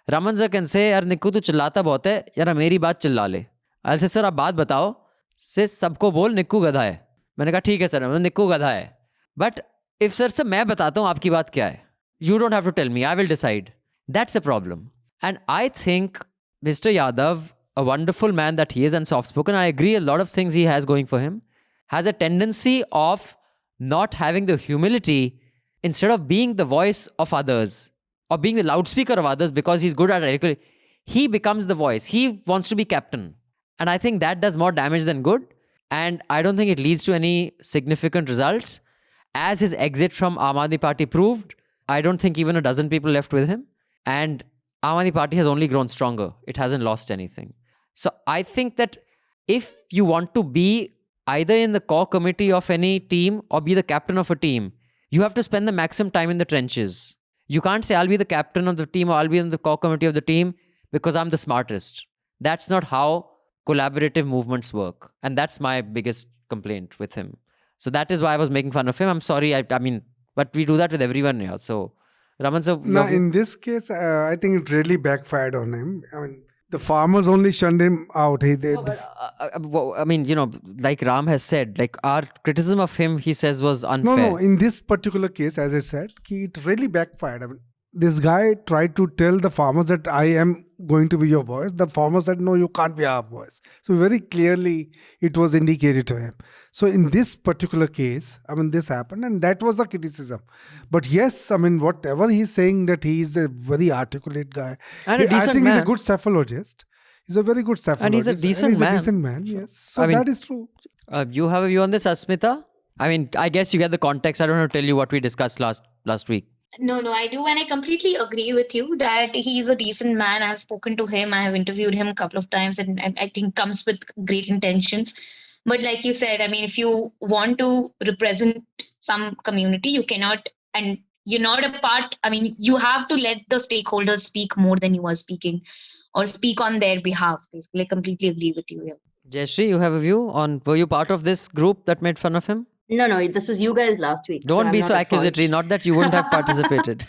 Raman sir can say, यार निक्कू तू चिल्लाता बहुत है, यार मेरी बात चिल्ला ले. I'll say, सर आप बात बताओ, से सबको बोल निक्कू गधा है. मैंने कहा ठीक है सर, निक्कू गधा है. But if sir मैं बताता हूँ आपकी बात क्या है, you don't have to tell me, I will decide. That's a problem. And I think Mr. Yadav, a wonderful man that he is and soft-spoken, I agree a lot of things he has going for him, has a tendency of not having the humility instead of being the voice of others or being the loudspeaker of others because he's good at it. He becomes the voice. He wants to be captain. And I think that does more damage than good. And I don't think it leads to any significant results. As his exit from Aam Aadmi Party proved, I don't think even a dozen people left with him. And Aam Aadmi Party has only grown stronger. It hasn't lost anything. So I think that if you want to be either in the core committee of any team or be the captain of a team, you have to spend the maximum time in the trenches. You can't say, I'll be the captain of the team or I'll be in the core committee of the team because I'm the smartest. That's not how collaborative movements work. And that's my biggest complaint with him. So that is why I was making fun of him. I'm sorry. I mean, but we do that with everyone here. So, Raman, so Now, in this case, I think it really backfired on him. I mean, the farmers only shunned him out. I mean, like Ram has said, like our criticism of him, he says, was unfair. No. In this particular case, as I said, it really backfired. I mean, this guy tried to tell the farmers that I am going to be your voice. The farmer said, no, you can't be our voice. So very clearly it was indicated to him. So in this particular case, I mean, this happened and that was the criticism. But yes, I mean, whatever he's saying, that he is a very articulate guy. And a decent I think man. he's a good cephalogist. He's a very good cephalogist. And he's a decent man. Yes. So that is true. You have a view on this, Asmita? I mean, I guess you get the context. I don't have to tell you what we discussed last week. No, I do. And I completely agree with you that he's a decent man. I've spoken to him. I have interviewed him a couple of times and I think comes with great intentions. But like you said, I mean, if you want to represent some community, you cannot, and you're not a part, I mean, you have to let the stakeholders speak more than you are speaking or speak on their behalf. Basically, I completely agree with you here. Jayashree, you have a view on, were you part of this group that made fun of him? No, this was you guys last week. Don't be so accusatory, not that you wouldn't have participated.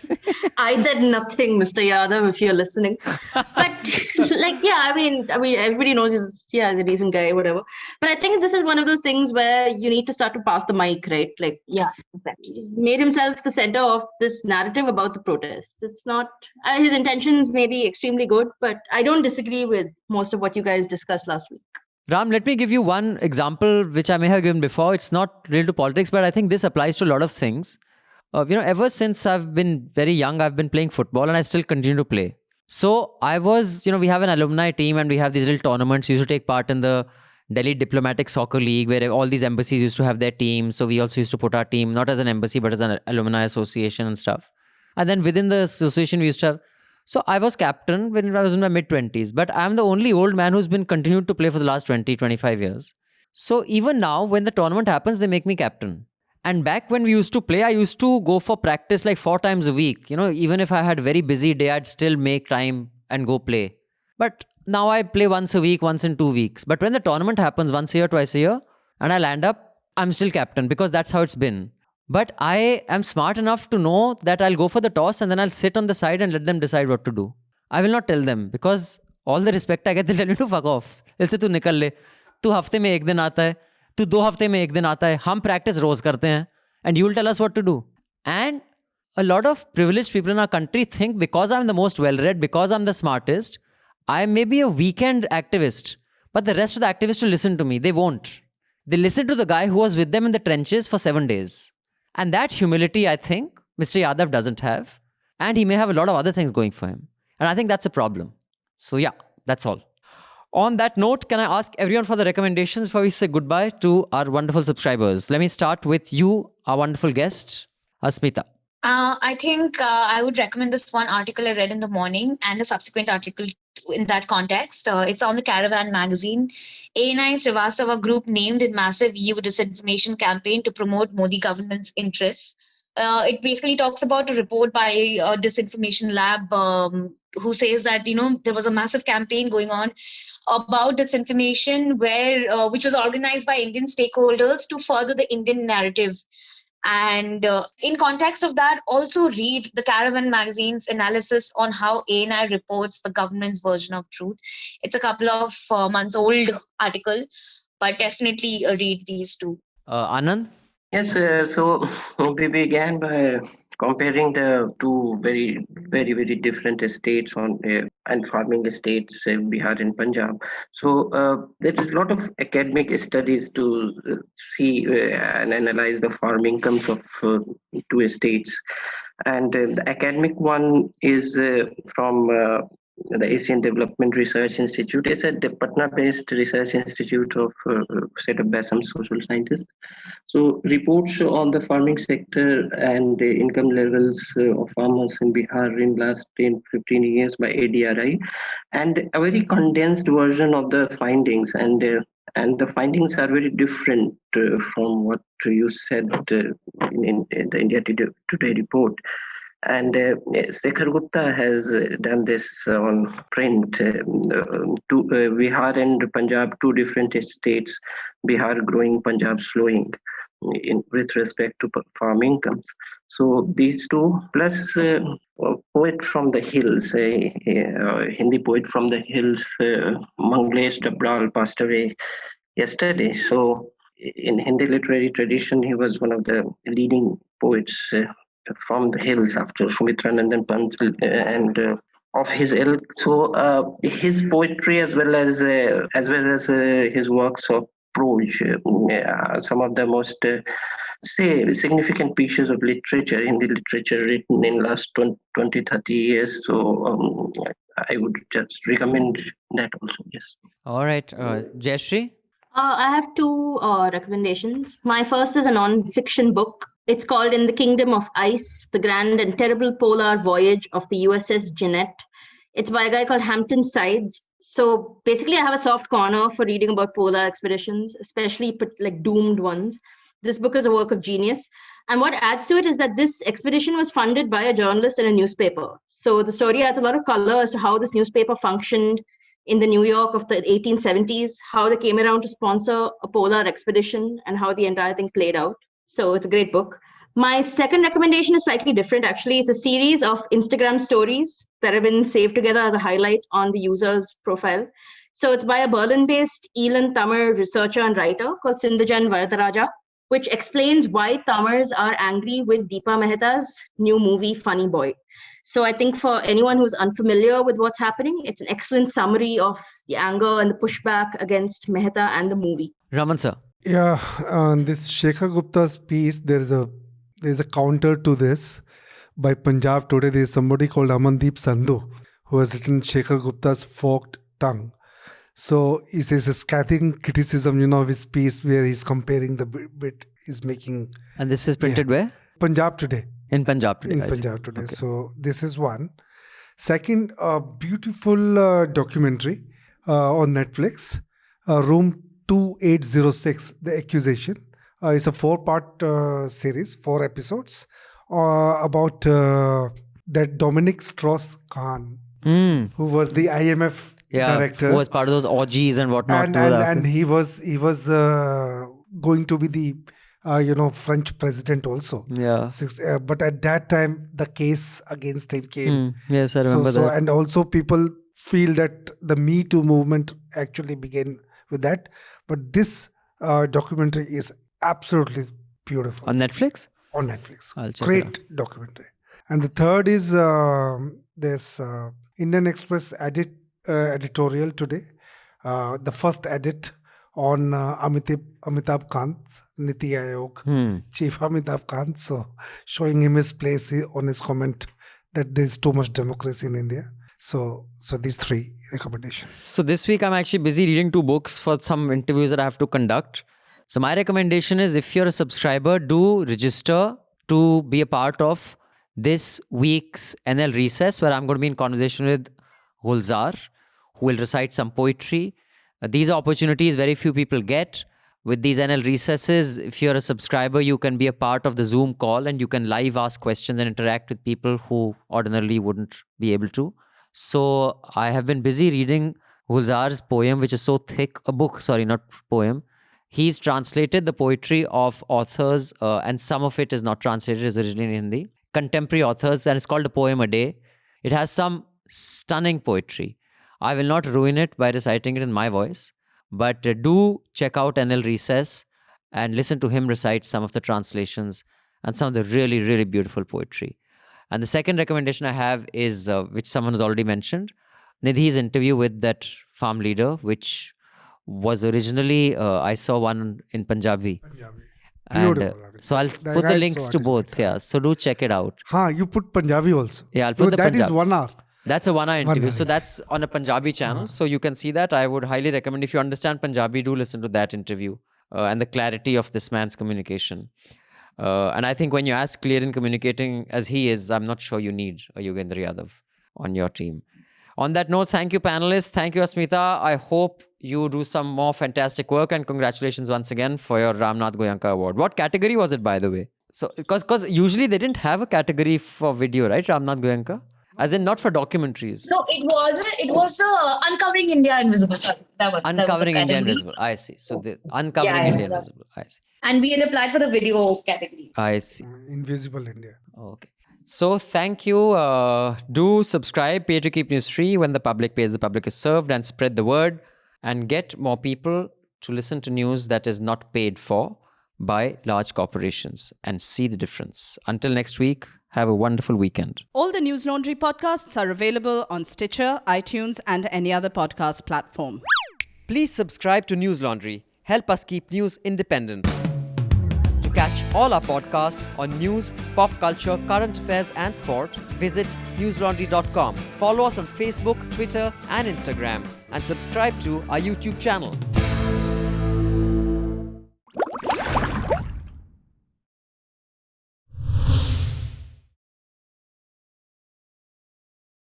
I said nothing, Mr. Yadav, if you're listening. But I mean, everybody knows he's a decent guy, whatever. But I think this is one of those things where you need to start to pass the mic, right? Exactly. He's made himself the center of this narrative about the protests. It's not, his intentions may be extremely good, but I don't disagree with most of what you guys discussed last week. Ram, let me give you one example which I may have given before. It's not related to politics, but I think this applies to a lot of things. Ever since I've been very young, I've been playing football and I still continue to play. So I was, we have an alumni team and we have these little tournaments. We used to take part in the Delhi Diplomatic Soccer League where all these embassies used to have their teams. So we also used to put our team, not as an embassy, but as an alumni association and stuff. And then within the association, we used to have. So I was captain when I was in my mid-20s, but I'm the only old man who's been continued to play for the last 20, 25 years. So even now, when the tournament happens, they make me captain. And back when we used to play, I used to go for practice like 4 times a week. Even if I had a very busy day, I'd still make time and go play. But now I play once a week, once in 2 weeks. But when the tournament happens once a year, twice a year, and I land up, I'm still captain because that's how it's been. But I am smart enough to know that I'll go for the toss and then I'll sit on the side and let them decide what to do. I will not tell them because all the respect I get, they'll tell me to fuck off. They'll say, tu nikal le. Tu hafte mein ek din aata hai. Tu 2 hafte mein ek din aata hai. Hum practice roz karte hain. And you'll tell us what to do. And a lot of privileged people in our country think because I'm the most well-read, because I'm the smartest, I may be a weekend activist. But the rest of the activists will listen to me. They won't. They listen to the guy who was with them in the trenches for 7 days. And that humility, I think, Mr. Yadav doesn't have. And he may have a lot of other things going for him. And I think that's a problem. So yeah, that's all. On that note, can I ask everyone for the recommendations before we say goodbye to our wonderful subscribers? Let me start with you, our wonderful guest, Asmita. I think I would recommend this one article I read in the morning and a subsequent article in that context. It's on the Caravan magazine. ANI Srivastava group named in massive EU disinformation campaign to promote Modi government's interests. It basically talks about a report by a disinformation lab who says that, there was a massive campaign going on about disinformation which was organized by Indian stakeholders to further the Indian narrative. And in context of that, also read the Caravan magazine's analysis on how ANI reports the government's version of truth. It's a couple of months old article, but definitely read these two. Anand? Yes, so we began by comparing the two very, very, very different states and farming states, Bihar and Punjab. So there is a lot of academic studies to see and analyze the farm incomes of two states. And the academic one is from the Asian Development Research Institute. It's a Patna-based research institute of set up by some social scientists. So reports on the farming sector and the income levels of farmers in Bihar in last 10-15 years by ADRI, and a very condensed version of the findings. And the findings are very different from what you said in the India Today report. And Sekhar Gupta has done this on print. Bihar and Punjab, two different states. Bihar growing, Punjab slowing with respect to farm incomes. So these two, plus a poet from the hills, a Hindi poet from the hills, Manglesh Dabral, passed away yesterday. So in Hindi literary tradition, he was one of the leading poets from the hills after Sumitranandan Pant and of his ilk. So his poetry as well as his works of prose, some of the most significant pieces of literature, Hindi literature written in last 20, 30 years. So I would just recommend that also. Yes. All right, Jayashree. I have two recommendations. My first is a non-fiction book. It's called In the Kingdom of Ice, The Grand and Terrible Polar Voyage of the USS Jeanette. It's by a guy called Hampton Sides. So basically, I have a soft corner for reading about polar expeditions, especially like doomed ones. This book is a work of genius. And what adds to it is that this expedition was funded by a journalist in a newspaper. So the story adds a lot of color as to how this newspaper functioned in the New York of the 1870s, how they came around to sponsor a polar expedition and how the entire thing played out. So it's a great book. My second recommendation is slightly different, actually. It's a series of Instagram stories that have been saved together as a highlight on the user's profile. So it's by a Berlin-based Elan Tamil researcher and writer called Sindhujan Varadaraja, which explains why Tamils are angry with Deepa Mehta's new movie, Funny Boy. So I think for anyone who's unfamiliar with what's happening, it's an excellent summary of the anger and the pushback against Mehta and the movie. Raman sir. Yeah, this Sekhar Gupta's piece, there's a counter to this by Punjab Today. There's somebody called Amandeep Sandhu who has written Sekhar Gupta's Forked Tongue. So he says a scathing criticism, of his piece where he's comparing the bit he's making. And this is printed where? Punjab Today. In Punjab Today. In Punjab Today. Okay. So this is one. Second, a beautiful documentary on Netflix, Room 2806, The Accusation. It's a 4-part series, 4 episodes, about that Dominic Strauss-Kahn, who was the IMF director. Who was part of those orgies and whatnot. And he was going to be the French president also. Yeah. But at that time, the case against him came. Yes, I remember that. And also people feel that the Me Too movement actually began with that. But this documentary is absolutely beautiful. On Netflix? On Netflix. I'll check Great documentary. And the third is this Indian Express editorial today. The first edit on Amitabh Kant's Niti Aayog, Chief Amitabh Kant. So showing him his place on his comment that there's too much democracy in India. So these 3 recommendations. So this week I'm actually busy reading 2 books for some interviews that I have to conduct. So my recommendation is, if you're a subscriber, do register to be a part of this week's NL Recess, where I'm going to be in conversation with Gulzar, who will recite some poetry. These opportunities very few people get. With these NL Recesses, if you're a subscriber, you can be a part of the Zoom call and you can live ask questions and interact with people who ordinarily wouldn't be able to. So I have been busy reading Gulzar's poem, which is so thick, a book, sorry, not poem. He's translated the poetry of authors, and some of it is not translated, it's originally in Hindi, contemporary authors, and it's called A Poem a Day. It has some stunning poetry. I will not ruin it by reciting it in my voice, but do check out NL Recess and listen to him recite some of the translations and some of the really, really beautiful poetry. And the second recommendation I have is, which someone has already mentioned, Nidhi's interview with that farm leader, which was originally, I saw one in Punjabi. And, so I'll put the links to both. Yeah, so do check it out. You put Punjabi also. Yeah, I'll put the that Punjab. is 1 hour. That's a 1 hour interview. So that's on a Punjabi channel. So you can see that. I would highly recommend, if you understand Punjabi, do listen to that interview and the clarity of this man's communication. And I think when you're as clear in communicating as he is, I'm not sure you need a Yogendra Yadav on your team. On that note, thank you, panelists. Thank you, Asmita. I hope you do some more fantastic work, and congratulations once again for your Ramnath Goyanka Award. What category was it, by the way? So, because usually they didn't have a category for video, right, Ramnath Goenka? As in, not for documentaries. No, it was the Uncovering India Invisible. Uncovering India Invisible. I see. So the Uncovering India Invisible. I see. And we had applied for the video category. I see. Invisible India. Okay. So thank you. Do subscribe, pay to keep news free. When the public pays, the public is served, and spread the word and get more people to listen to news that is not paid for by large corporations and see the difference. Until next week, have a wonderful weekend. All the Newslaundry podcasts are available on Stitcher, iTunes, and any other podcast platform. Please subscribe to Newslaundry. Help us keep news independent. To catch all our podcasts on news, pop culture, current affairs, and sport, visit newslaundry.com. Follow us on Facebook, Twitter, and Instagram, and subscribe to our YouTube channel.